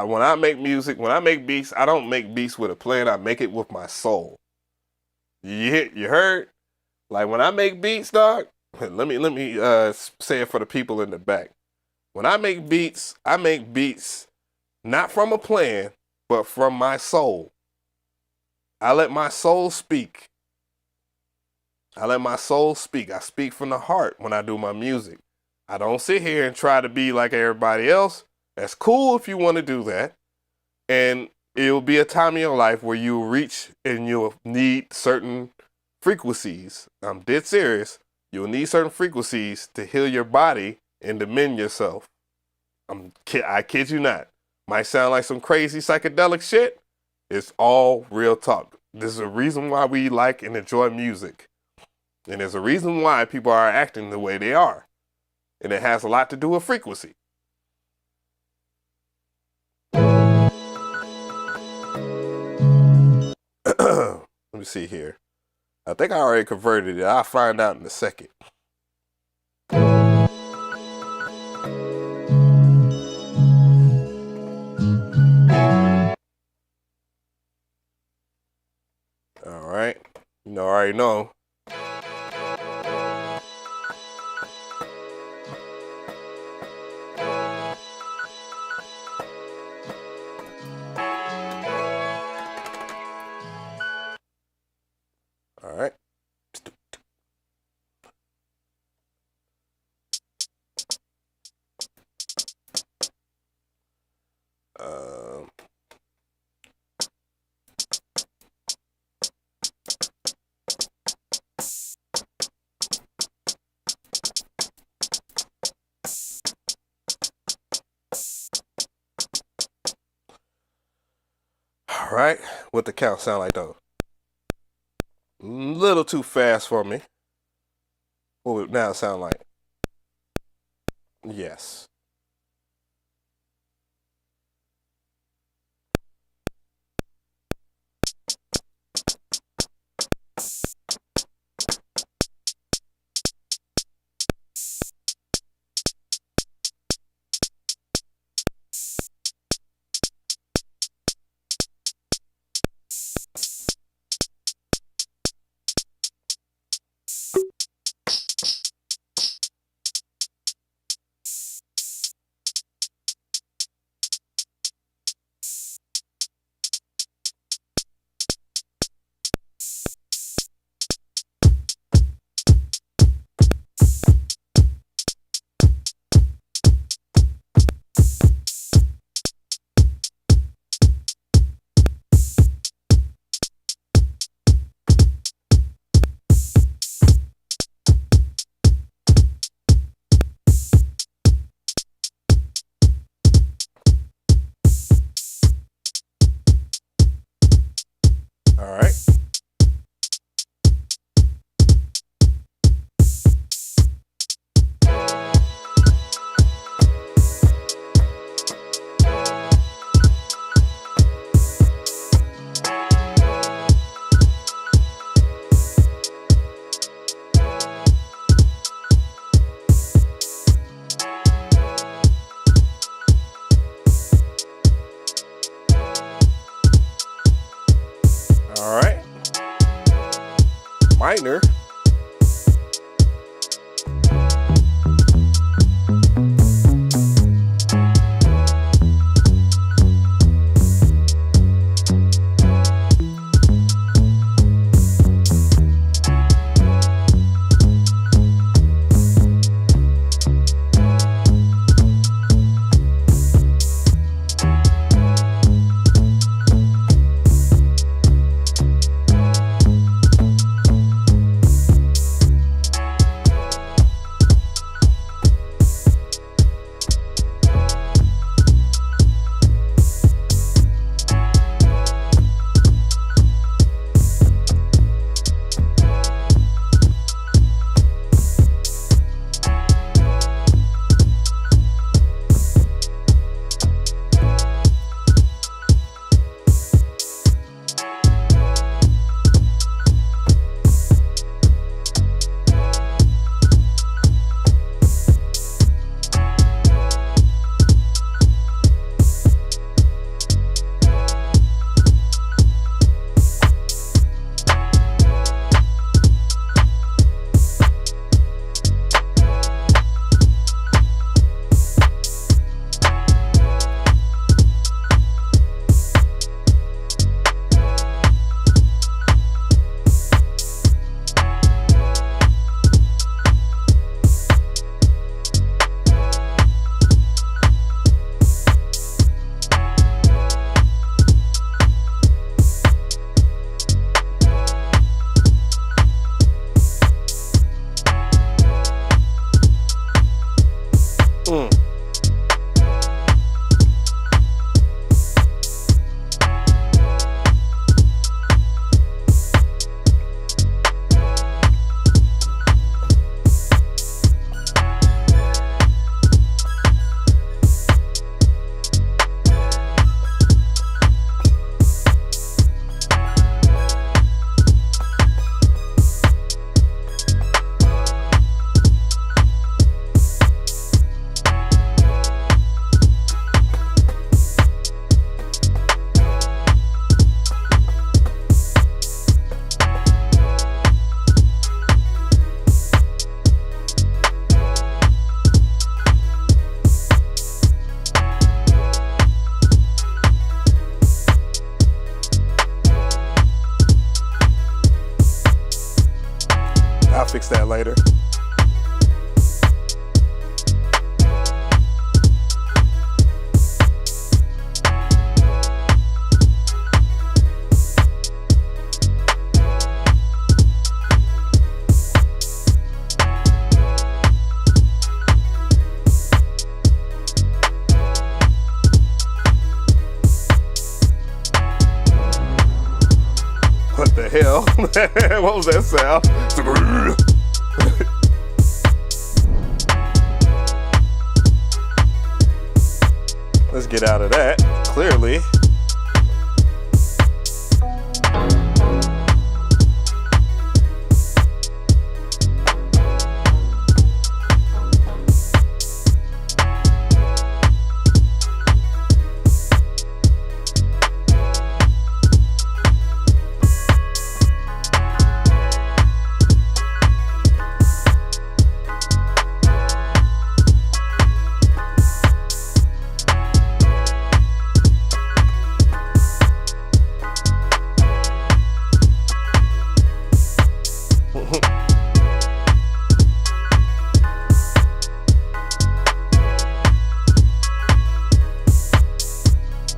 When I make music, when I make beats, I don't make beats with a plan. I make it with my soul. You heard? Like when I make beats, dog. Let me say it for the people in the back. When I make beats not from a plan, but from my soul. I let my soul speak. I speak from the heart when I do my music. I don't sit here and try to be like everybody else. That's cool if you want to do that. And it'll be a time in your life where you'll reach and you'll need certain frequencies. I'm dead serious. You'll need certain frequencies to heal your body and to mend yourself. I kid you not. Might sound like some crazy psychedelic shit. It's all real talk. There's a reason why we like and enjoy music. And there's a reason why people are acting the way they are. And it has a lot to do with frequency. Let me see here. I think I already converted it. I'll find out in a second. All right. You already know. All right. All right. What the count sound like though? A little too fast for me. What would it now sound like? Yes. All right. All right. Minor. fix that later. What the hell? What was that sound? Let's get out of that, clearly.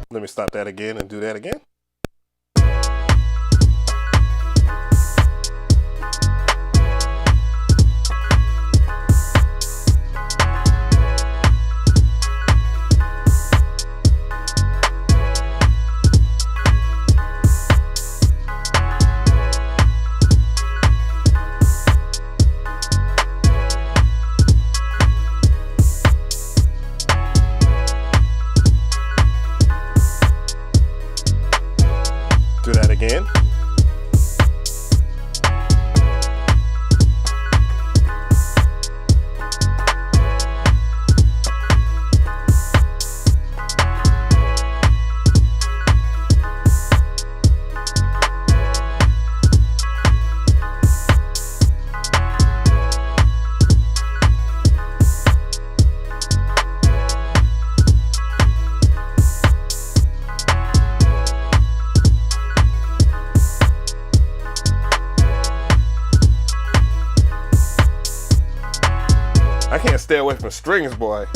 Let me stop that again and do that again. Do that again. I can't stay away from strings, boy.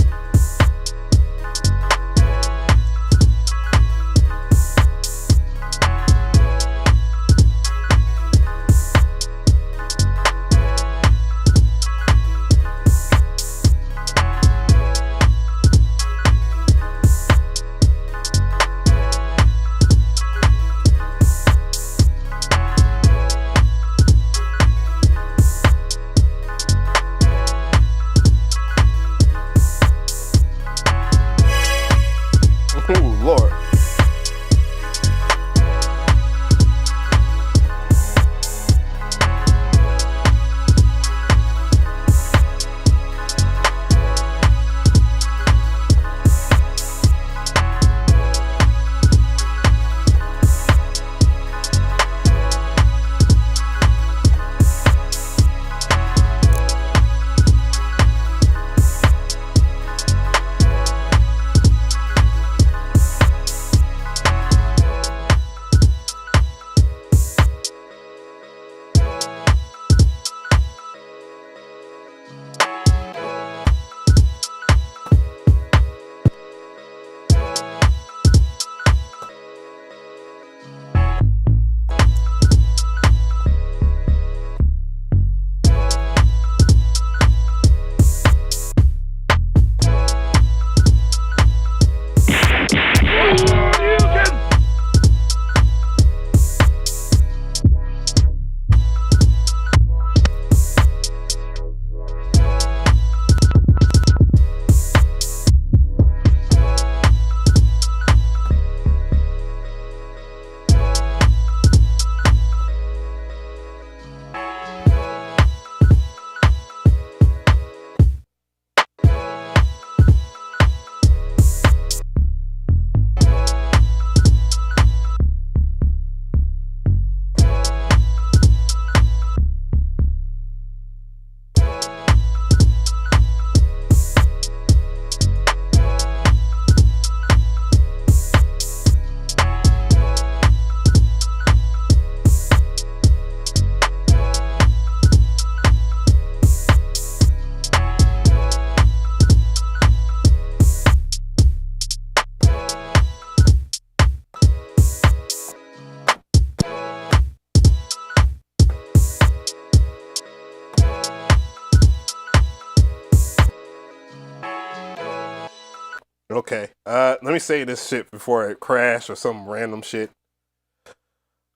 Okay. Let me say this shit before it crash or some random shit.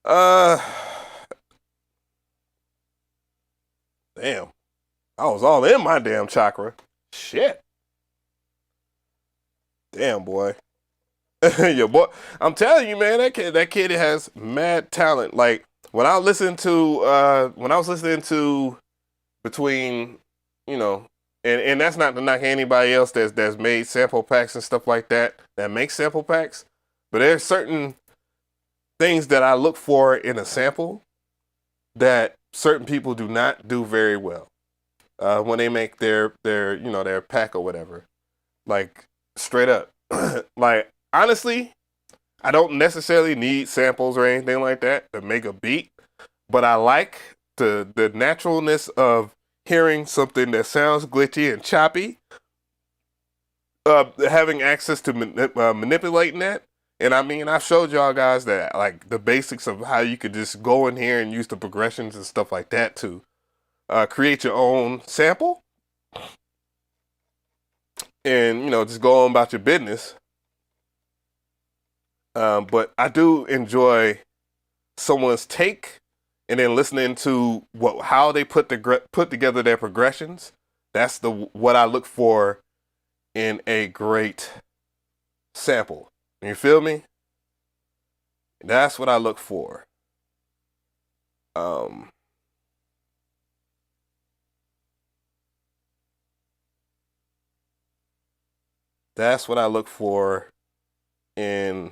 Damn. I was all in my damn chakra. Shit. Damn, boy. Your boy. I'm telling you, man, that kid has mad talent. Like when I was listening to between, you know, and that's not to knock anybody else that's made sample packs and stuff like that makes sample packs, but there's certain things that I look for in a sample that certain people do not do very well when they make their pack or whatever. Like straight up, like honestly, I don't necessarily need samples or anything like that to make a beat, but I like the naturalness of hearing something that sounds glitchy and choppy, having access to manipulating that. And I mean, I've showed y'all guys that, like, the basics of how you could just go in here and use the progressions and stuff like that to create your own sample. And, you know, just go on about your business. But I do enjoy someone's take and then listening to how they put together their progressions. That's what I look for in a great sample. You feel me? That's what I look for. That's what I look for in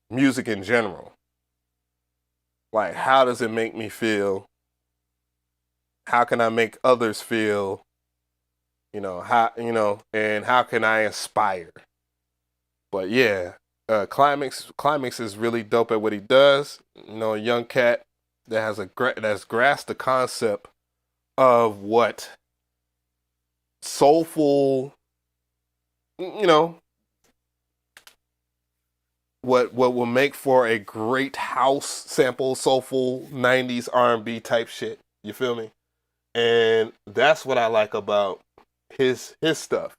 music in general. Like, how does it make me feel? How can I make others feel? And how can I inspire? But yeah, Climax is really dope at what he does. You know, a young cat that that's grasped the concept of what soulful, you know, what will make for a great house sample, soulful 90s R&B type shit. You feel me? And that's what I like about his stuff.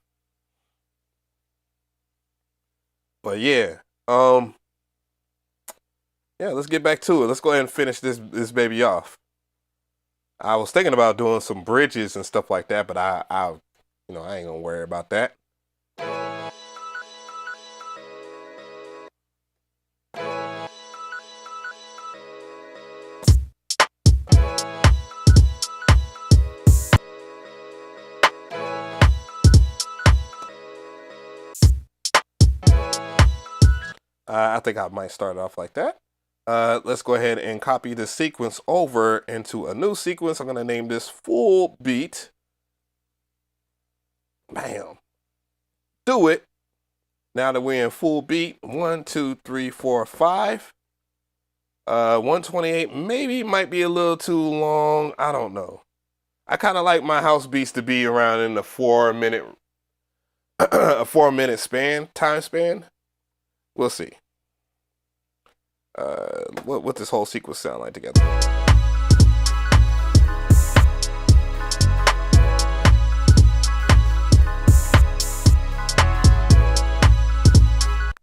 But yeah, let's get back to it. Let's go ahead and finish this baby off. I was thinking about doing some bridges and stuff like that, but I ain't gonna worry about that. I think I might start off like that. Let's go ahead and copy the sequence over into a new sequence. I'm going to name this full beat. Bam. Do it. Now that we're in full beat, 1, 2, 3, 4, 5. 128 maybe might be a little too long. I don't know. I kind of like my house beats to be around in the 4 minute, a 4 minute time span. We'll see. What this whole sequence sound like together.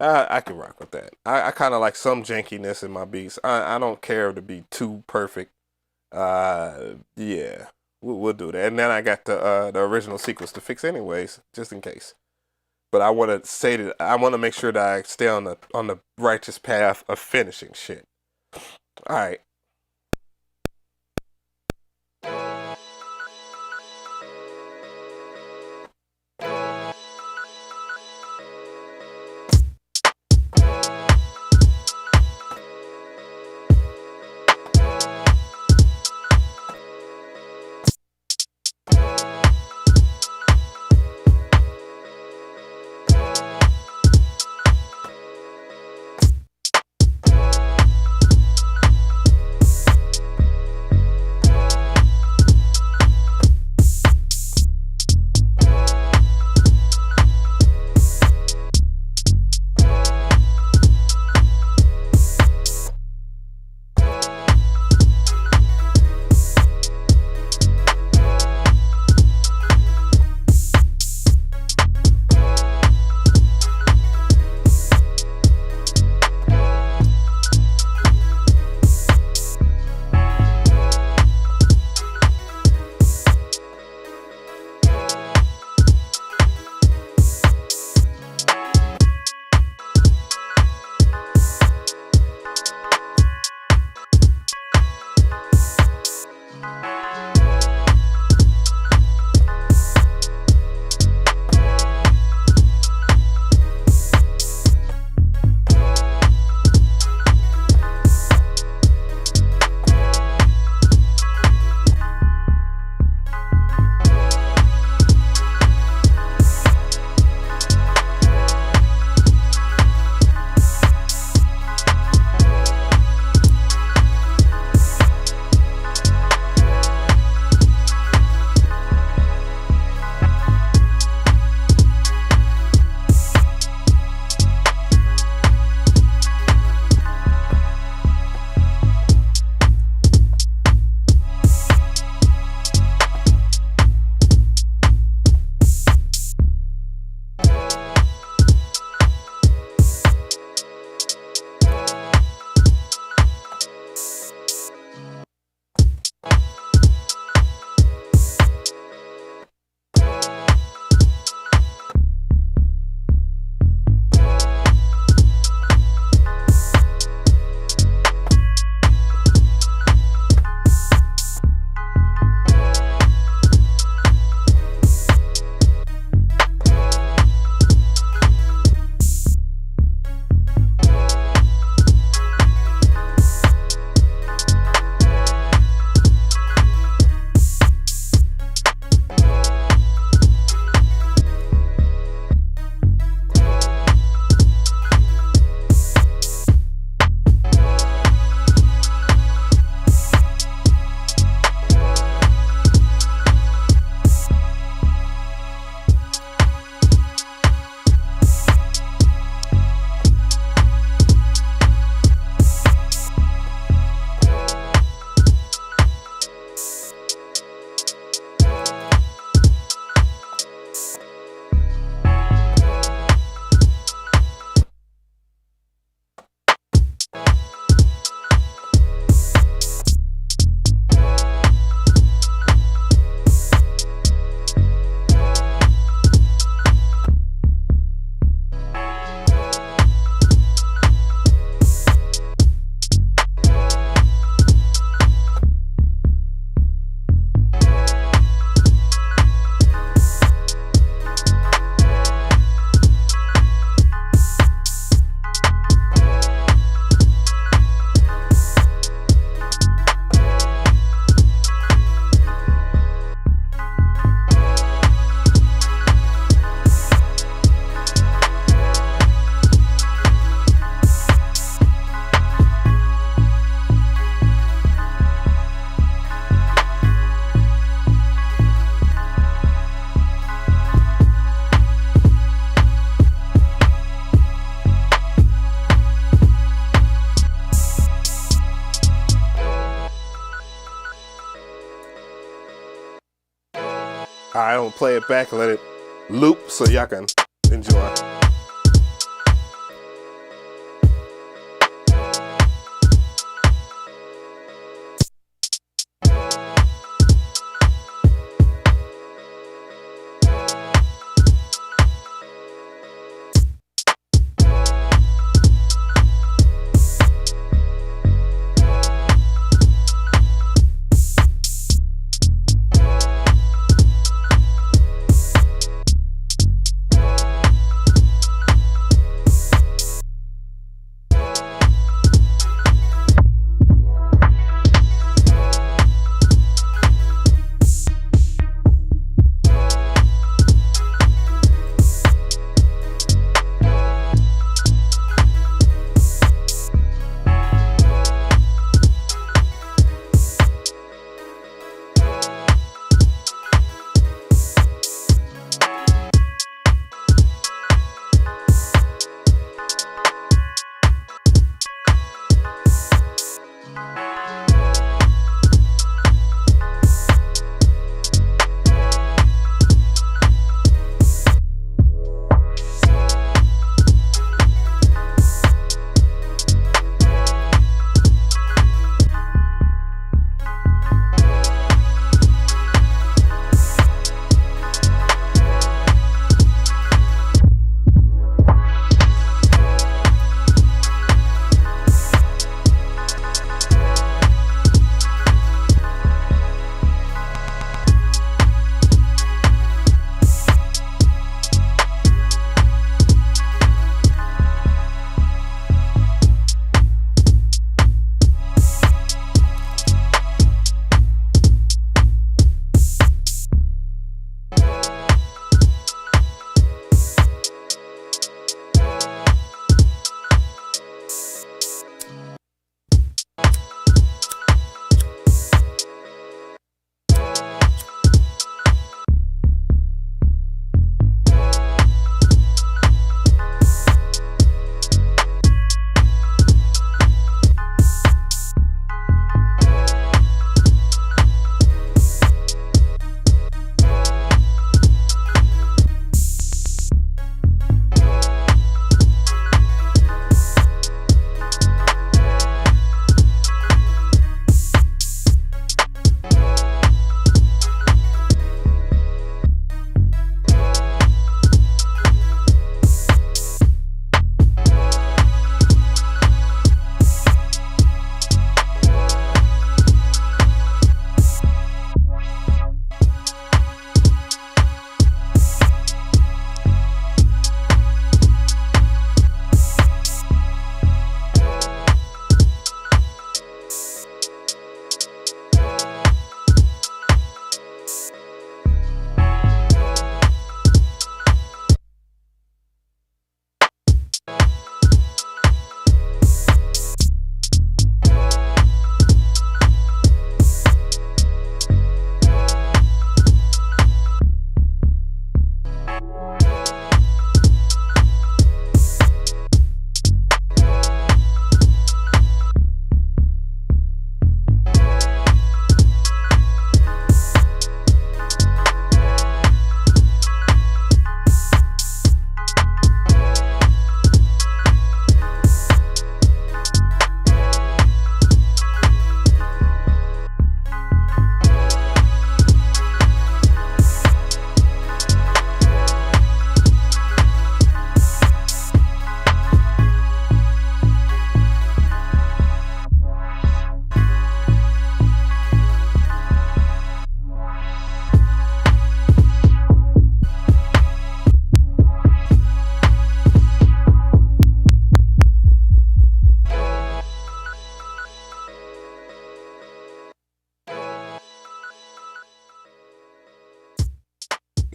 I can rock with that. I kind of like some jankiness in my beats. I don't care to be too perfect. Yeah, we'll do that. And then I got the original sequence to fix anyways, just in case. But I want to say that I want to make sure that I stay on the righteous path of finishing shit. All right. All right, I'm gonna play it back and let it loop so y'all can enjoy.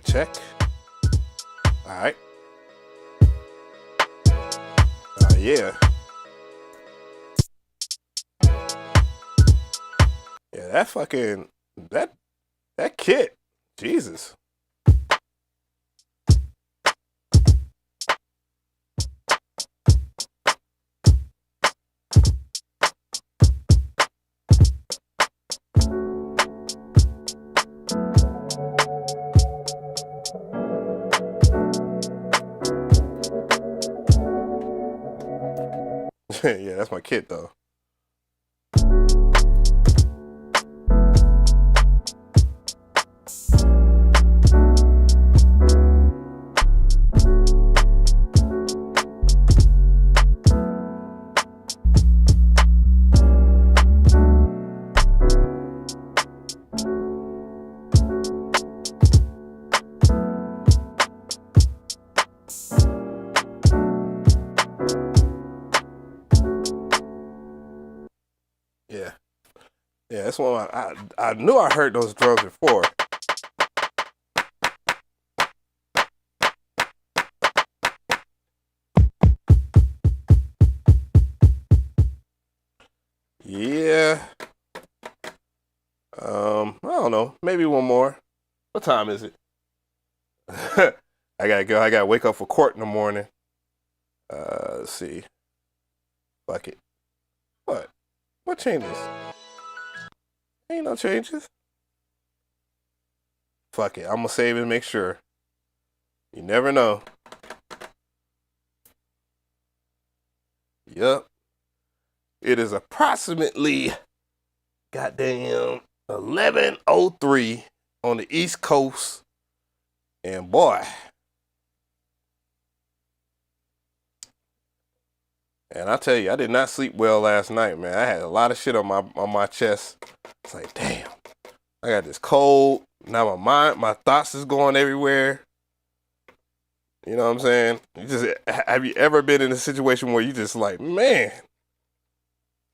Check. All right. Yeah. Yeah, that fucking that kit. Jesus. Yeah, that's my kid though. Yeah. Yeah, that's one I knew I heard those drums before. Yeah. I don't know. Maybe one more. What time is it? I gotta go. I gotta wake up for court in the morning. Let's see. Fuck it. What? What changes? Ain't no changes. Fuck it. I'm gonna save it and make sure. You never know. Yup. It is approximately goddamn 11:03 on the East Coast. And boy. And I tell you, I did not sleep well last night, man. I had a lot of shit on my chest. It's like, damn. I got this cold. Now my thoughts is going everywhere. You know what I'm saying? Have you ever been in a situation where you just like, man,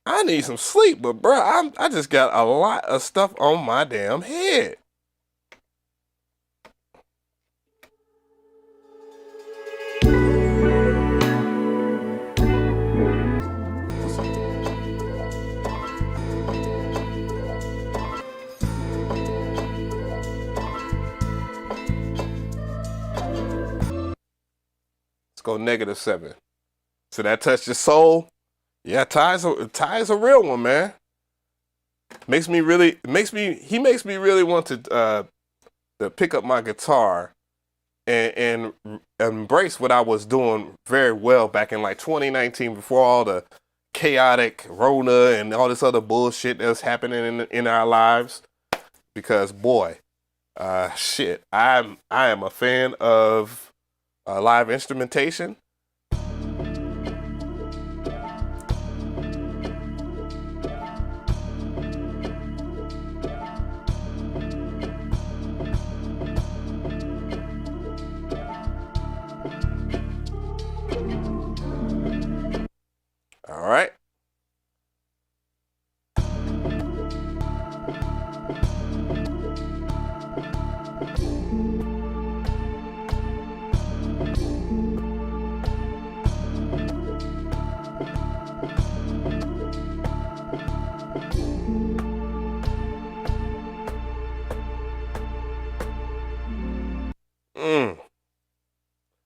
I need some sleep, but bro, I just got a lot of stuff on my damn head. Let's go -7. So that touched your soul? Yeah, Ty's a real one, man. He makes me really want to pick up my guitar and embrace what I was doing very well back in like 2019 before all the chaotic Rona and all this other bullshit that was happening in our lives. Because boy, shit, I am a fan of live instrumentation. All right.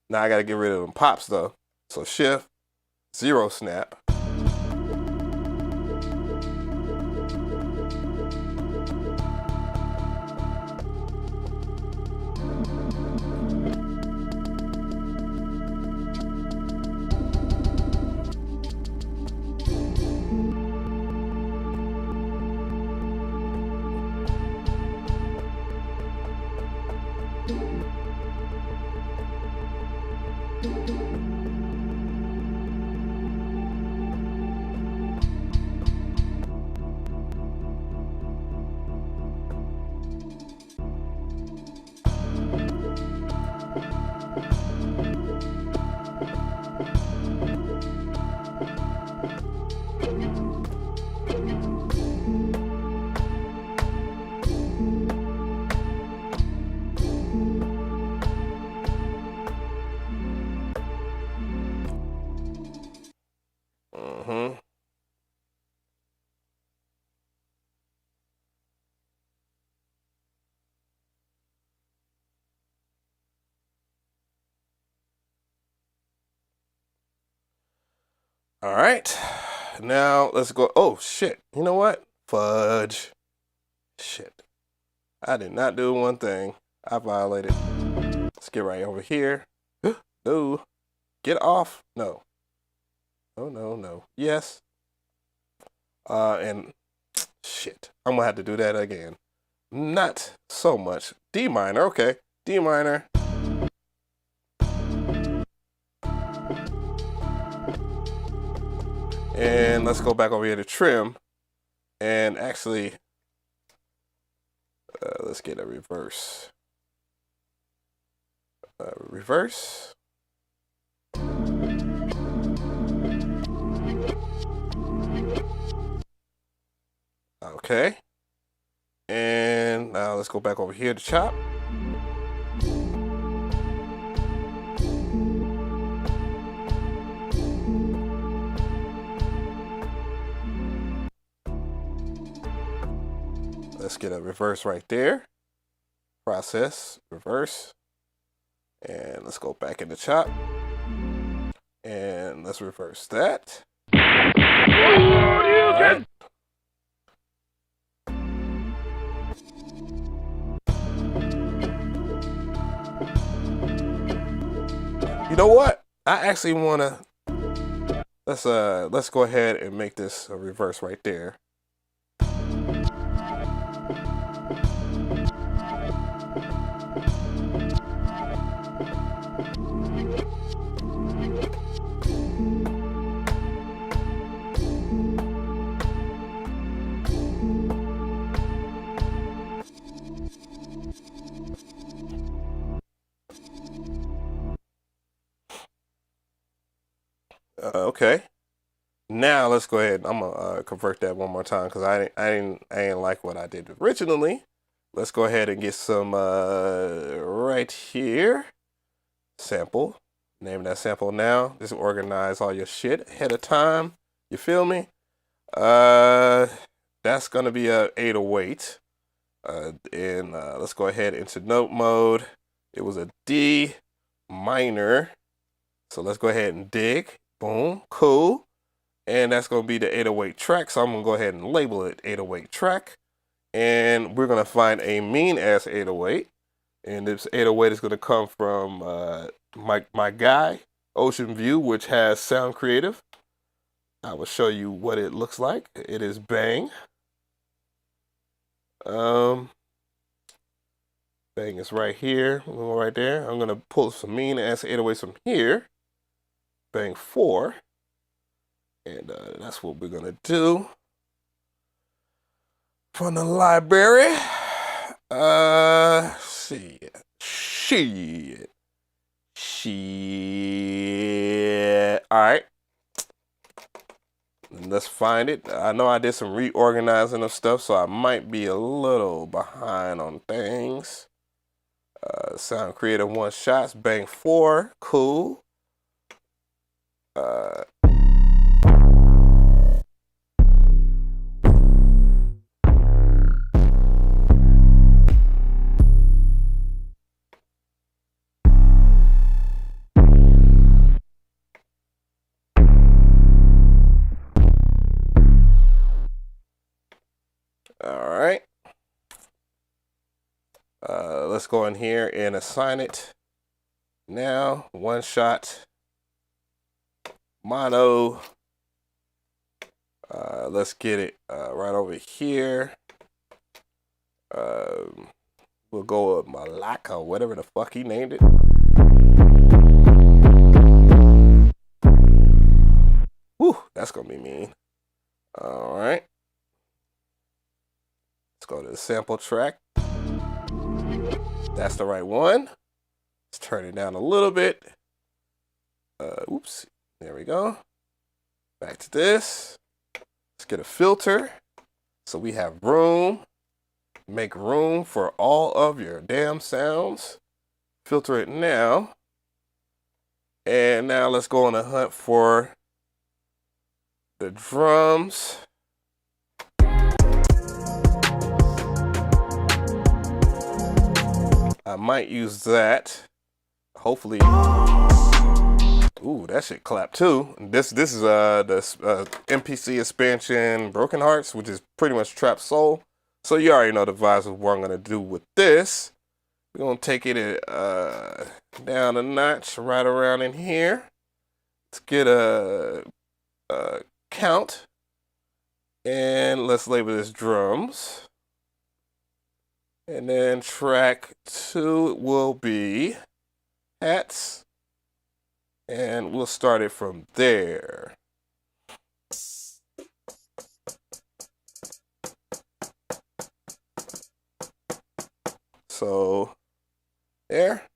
Now I gotta get rid of them pops though. So shift, 0 snap. All right, now let's go. Oh shit, you know what? Fudge. Shit, I did not do one thing. I violated. Let's get right over here. No, get off. No. No, no, no. Yes. And shit, I'm gonna have to do that again. Not so much. D minor, okay. D minor. And let's go back over here to trim. And actually, let's get a reverse. Reverse. Okay. And now let's go back over here to chop. Let's get a reverse right there. Process, reverse. And let's go back in the chop. And let's reverse that. Right. You know what? I actually wanna let's go ahead and make this a reverse right there. Okay. Now let's go ahead. I'm gonna convert that one more time because I didn't like what I did originally. Let's go ahead and get some right here. Sample. Name that sample now. Just organize all your shit ahead of time. You feel me? That's gonna be a 808. And let's go ahead into note mode. It was a D minor. So let's go ahead and dig. Boom. Cool. And that's going to be the 808 track. So I'm going to go ahead and label it 808 track. And we're going to find a mean ass 808. And this 808 is going to come from my guy, Ocean View, which has Sound Creative. I will show you what it looks like. It is bang. Bang is right here. Right there. I'm going to pull some mean ass 808s from here. Bang 4. And that's what we're gonna do from the library. Shit. All right. Let's find it. I know I did some reorganizing of stuff, so I might be a little behind on things. Sound Creative 1 shots, bang 4, cool. All right. Let's go in here and assign it. Now, 1 shot. Mono. Let's get it right over here. We'll go with Malaka, whatever the fuck he named it. Whew, that's gonna be mean. All right. Let's go to the sample track. That's the right one. Let's turn it down a little bit. Oops. There we go. Back to this. Let's get a filter. So we have room. Make room for all of your damn sounds. Filter it now. And now let's go on a hunt for the drums. I might use that. Hopefully. Ooh, that shit clap too. This is the MPC expansion Broken Hearts, which is pretty much trap soul. So you already know the vibes of what I'm gonna do with this. We're gonna take it down a notch, right around in here. Let's get a count. And let's label this drums. And then track 2 will be hats. And we'll start it from there. So, there.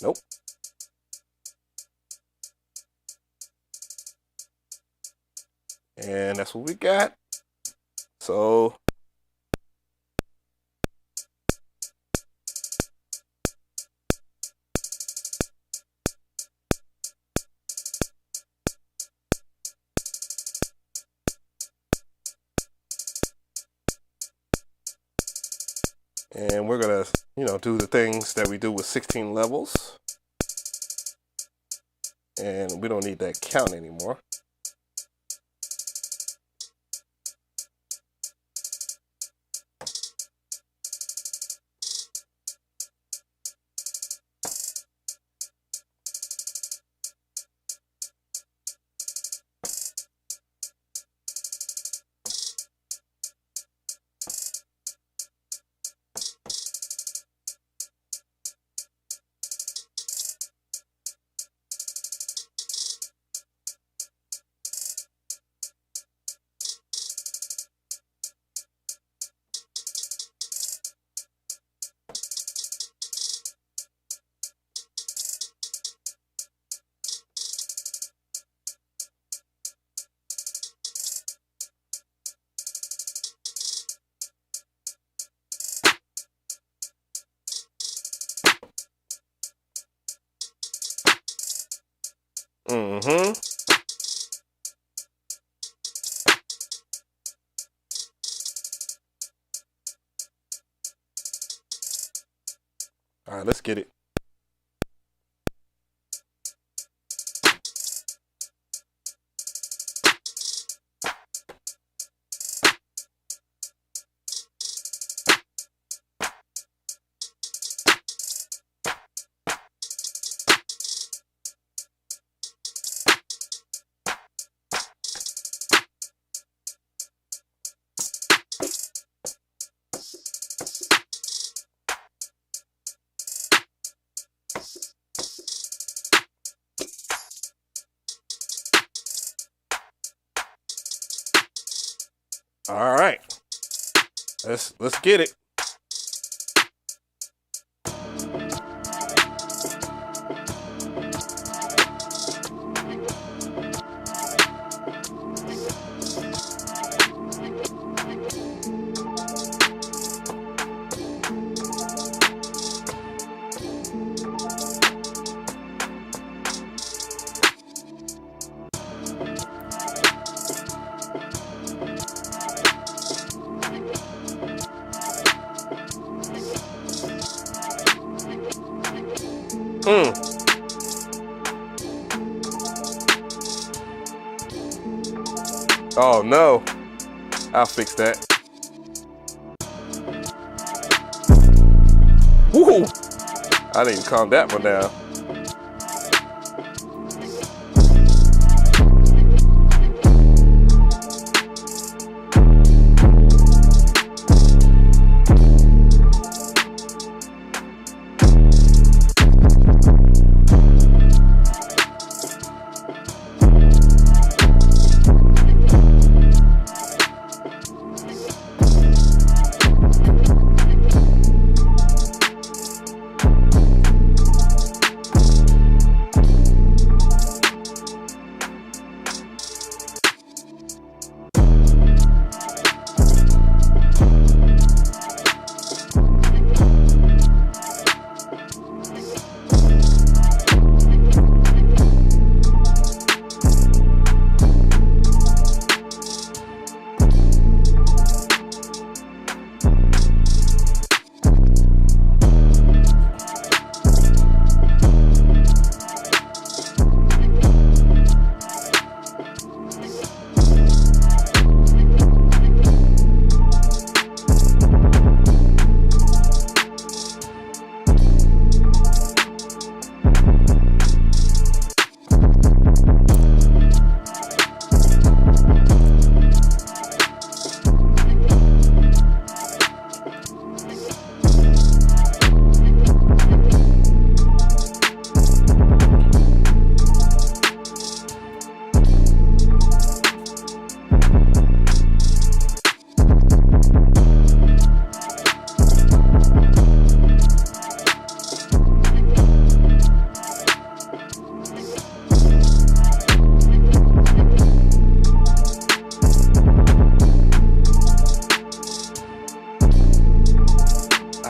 Nope. And that's what we got. So, and we're gonna, do the things that we do with 16 levels. And we don't need that count anymore. Mm-hmm. All right, let's get it. All right, let's get it. Oh no, I'll fix that. Woo! I didn't calm that one down.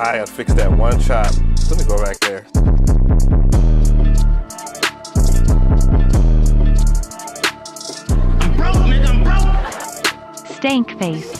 I gotta fix that one chop. Let me go back there. I'm broke, nigga, I'm broke. Stank face.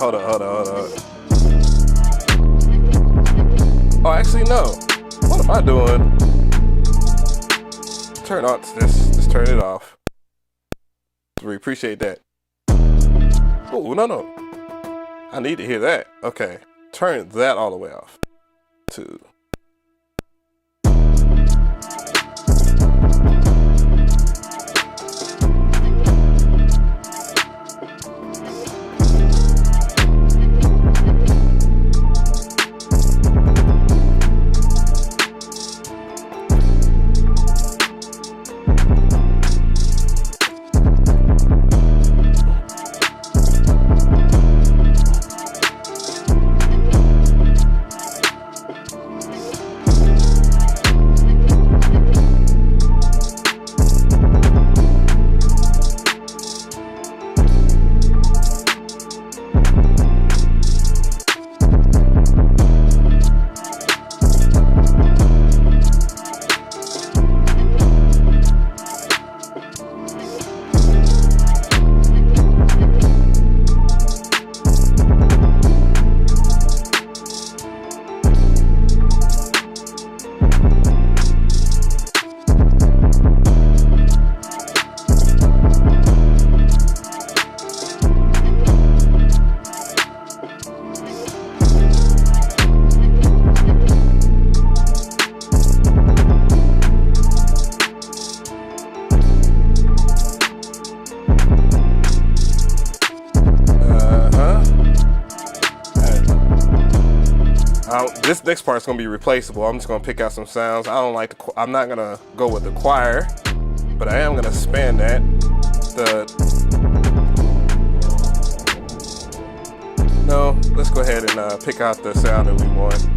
Hold on. Oh, actually, no. What am I doing? Turn on this. Just turn it off. We appreciate that. Oh, no. I need to hear that. Okay. Turn that all the way off. 2. This next part is gonna be replaceable. I'm just gonna pick out some sounds. I don't like the. I'm not gonna go with the choir, but I am gonna span that. No, let's go ahead and pick out the sound that we want.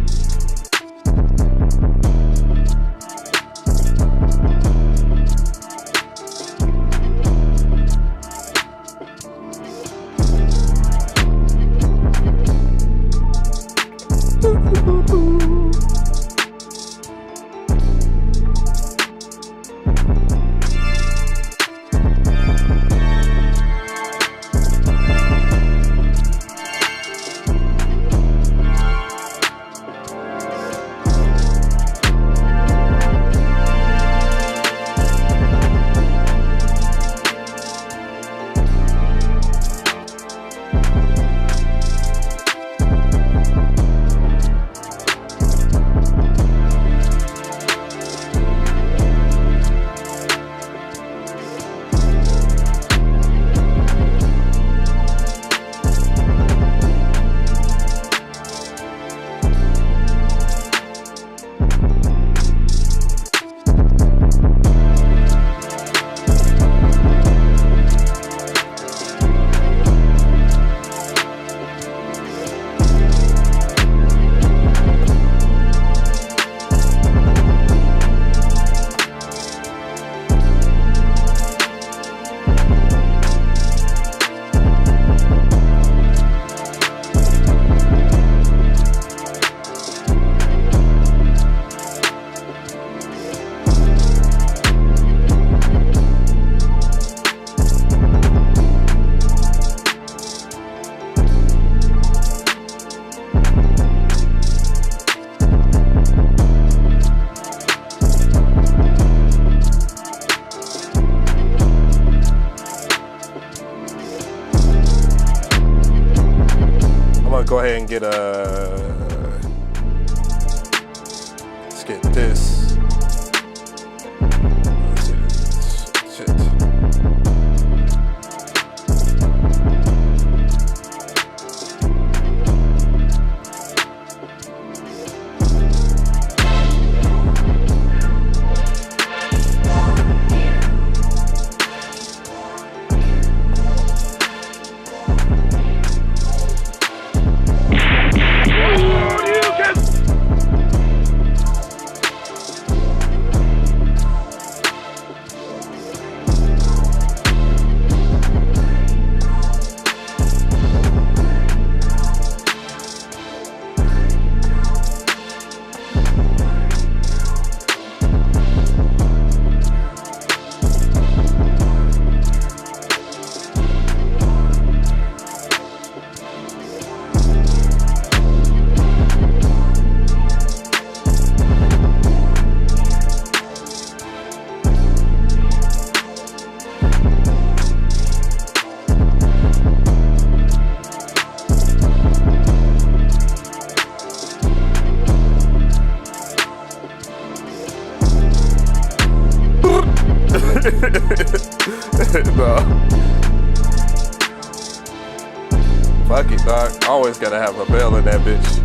Go ahead and get let's get this. always gotta have a bell in that bitch.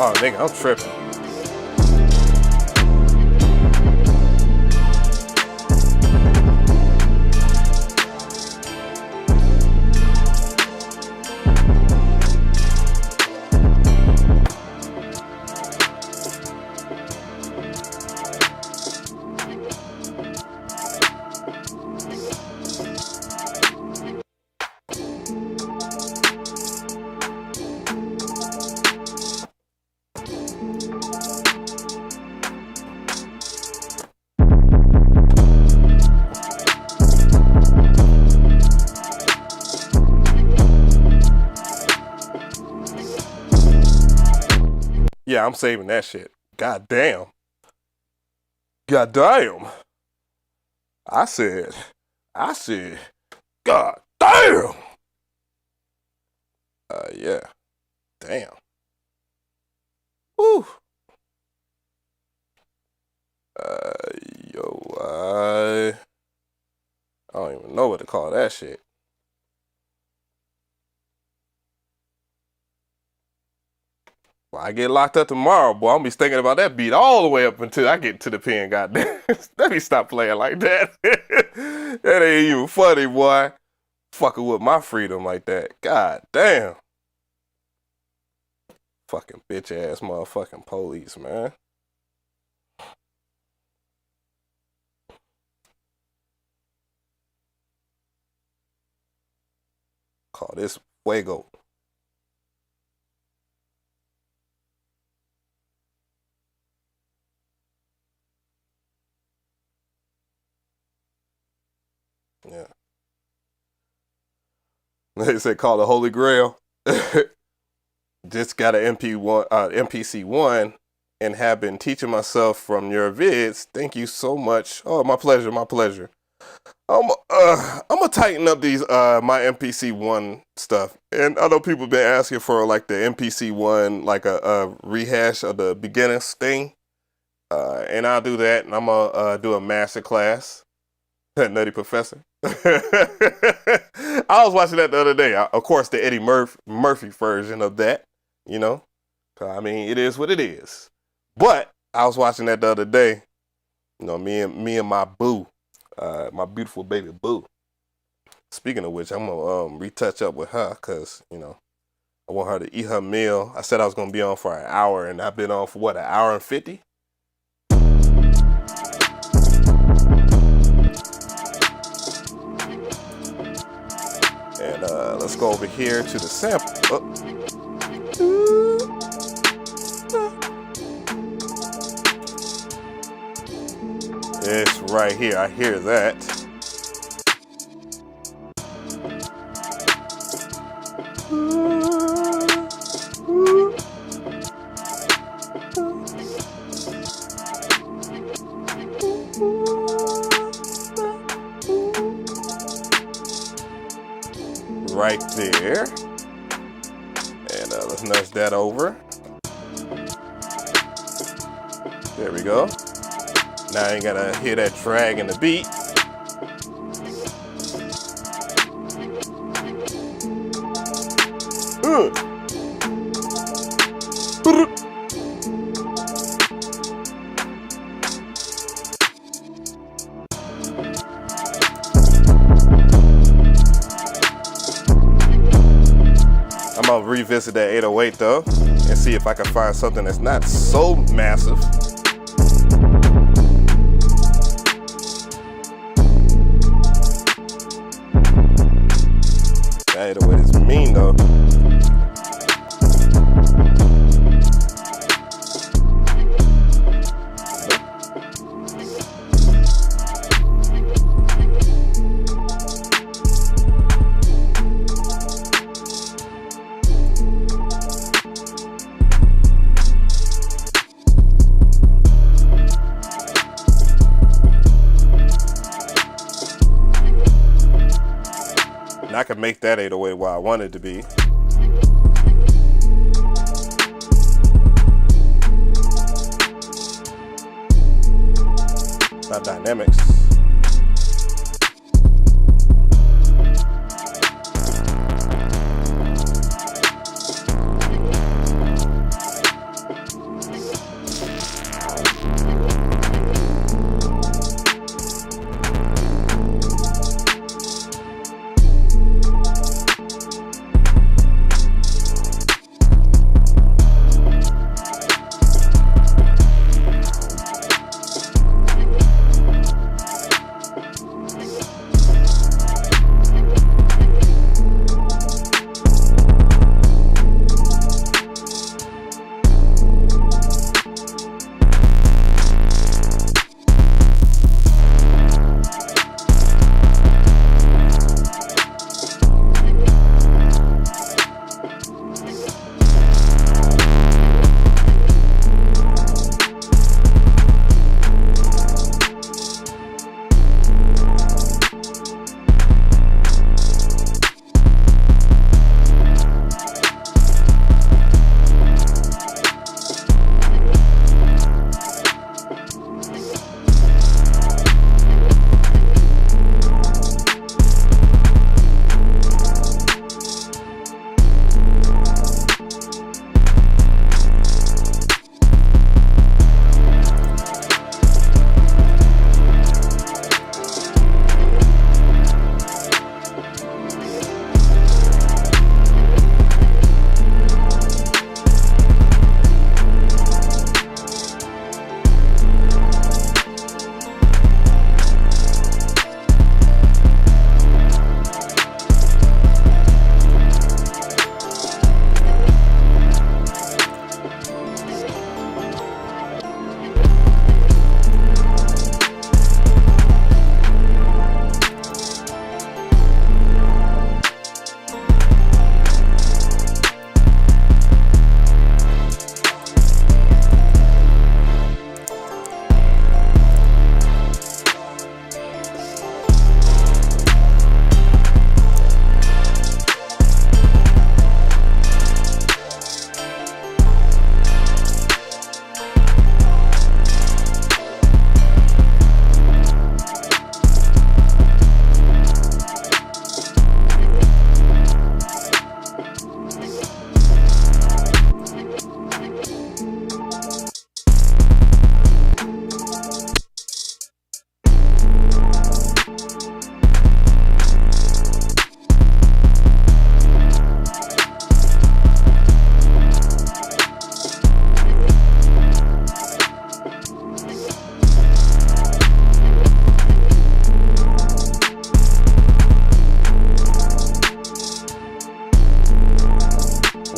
Oh, nigga, I'm tripping. Yeah, I'm saving that shit. God damn. God damn. I said, God damn. Yeah. Damn. Woo. Yo, I don't even know what to call that shit. Well, I get locked up tomorrow, boy. I'm gonna be thinking about that beat all the way up until I get to the pen, goddamn. Let me stop playing like that. That ain't even funny, boy. Fucking with my freedom like that. God damn. Fucking bitch ass motherfucking police, man. Call this fuego. Yeah. They say call the Holy Grail. Just got an MPC 1 and have been teaching myself from your vids. Thank you so much. Oh, my pleasure, my pleasure. I'm gonna tighten up these my MPC 1 stuff. And I know people been asking for like the MPC 1, like a rehash of the beginners thing. And I'll do that, and I'm gonna do a master class. Nutty Professor. I was watching that the other day. Of course, the Eddie Murphy version of that, you know. I mean, it is what it is. But I was watching that the other day. You know, me and my boo, my beautiful baby boo. Speaking of which, I'm gonna retouch up with her because, you know, I want her to eat her meal. I said I was gonna be on for an hour, and I've been on for what, an hour and 50? And let's go over here to the sample. Oh. It's right here. I hear that. Right there. And let's nudge that over. There we go. Now I ain't gotta hear that drag in the beat. I'm gonna revisit that 808 though and see if I can find something that's not so massive. That 808 is mean though. And I can make that 808 what I want it to be. Not dynamics.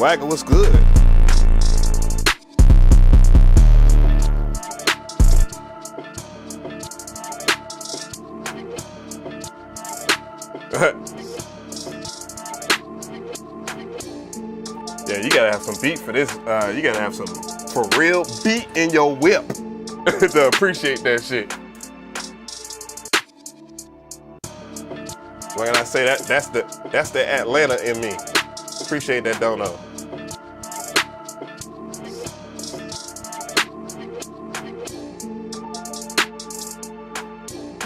Wagger, what's good? Yeah, you gotta have some beat for this. You gotta have some for real beat in your whip to appreciate that shit. When I say that, that's the Atlanta in me. Appreciate that dono.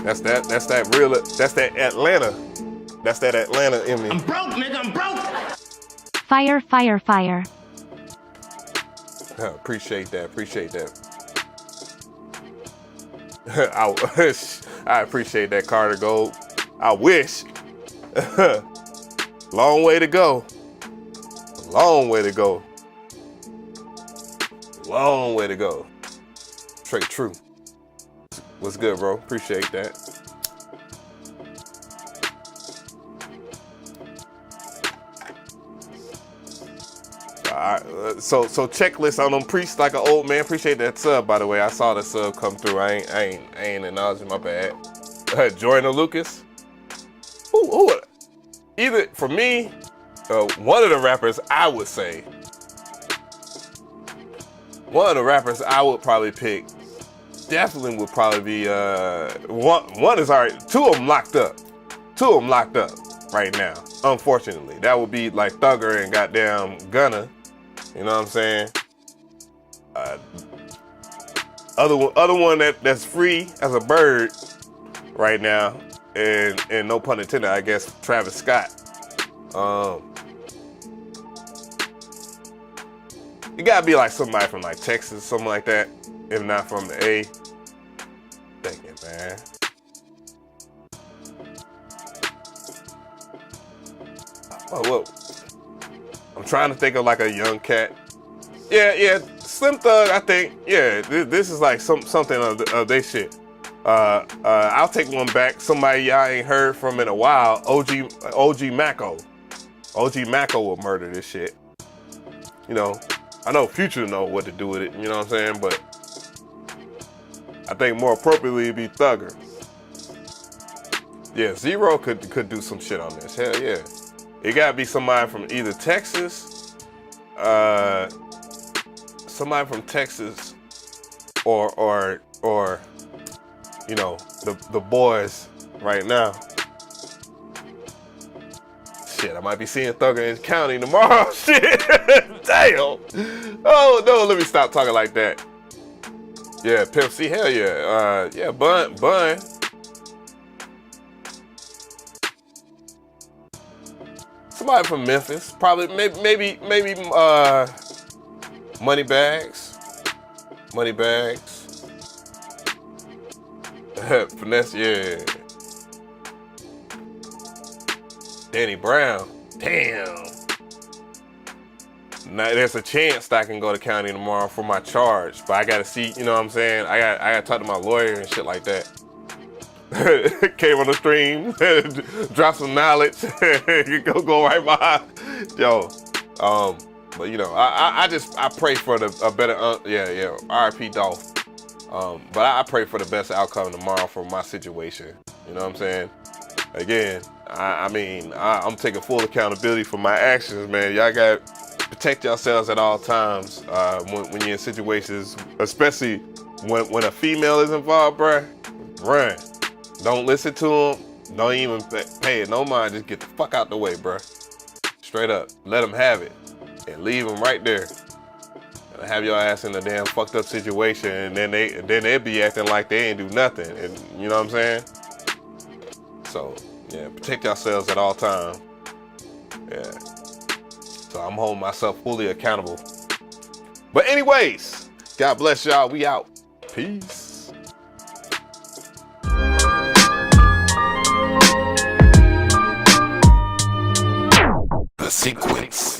That's that Atlanta. That's that Atlanta in me. I'm broke, nigga, I'm broke. Fire, fire, fire. Appreciate that. I appreciate that, Carter Gold. I wish. Long way to go. Long way to go. Long way to go. Straight true. What's good, bro? Appreciate that. So checklist on them priests like an old man. Appreciate that sub, by the way. I saw the sub come through. I ain't acknowledging, my bad. Jordan Lucas. Who? Either for me, one of the rappers I would say. One of the rappers I would probably pick. Definitely would probably be one is already. Two of them locked up. Right now, unfortunately. That would be like Thugger and goddamn Gunna. You know what I'm saying? Other one that's free as a bird right now, and no pun intended, I guess, Travis Scott. It gotta be like somebody from like Texas, something like that, if not from the A. Thank you, man. Well, I'm trying to think of like a young cat. Yeah, Slim Thug. I think, yeah, this is like something of their shit. I'll take one back. Somebody y'all ain't heard from in a while. OG Maco. OG Maco will murder this shit. You know, I know Future know what to do with it. You know what I'm saying? But I think more appropriately it'd be Thugger. Yeah, Zero could do some shit on this. Hell yeah. It gotta be somebody from either Texas, somebody from Texas, or you know, the boys right now. Shit, I might be seeing Thugger in county tomorrow. Shit, damn. Oh no, let me stop talking like that. Yeah, Pimp C, hell yeah. Yeah, Bun. Somebody from Memphis, probably maybe Moneybags. Finesse, yeah. Danny Brown, damn. Now there's a chance that I can go to county tomorrow for my charge, but I gotta see, you know what I'm saying? I gotta talk to my lawyer and shit like that. Came on the stream, drop some knowledge, go right behind. Yo, but you know, I pray for a better, RIP Dolph. But I pray for the best outcome tomorrow for my situation. You know what I'm saying? Again, I'm taking full accountability for my actions, man. Y'all gotta protect yourselves at all times when you're in situations, especially when a female is involved, bruh. Run. Don't listen to them. Don't even pay it no mind. Just get the fuck out the way, bruh. Straight up. Let them have it. And leave them right there. And have your ass in a damn fucked up situation, and then they be acting like they ain't do nothing. And you know what I'm saying? So, yeah, protect yourselves at all times. Yeah. So I'm holding myself fully accountable. But anyways, God bless y'all. We out. Peace. The sequence.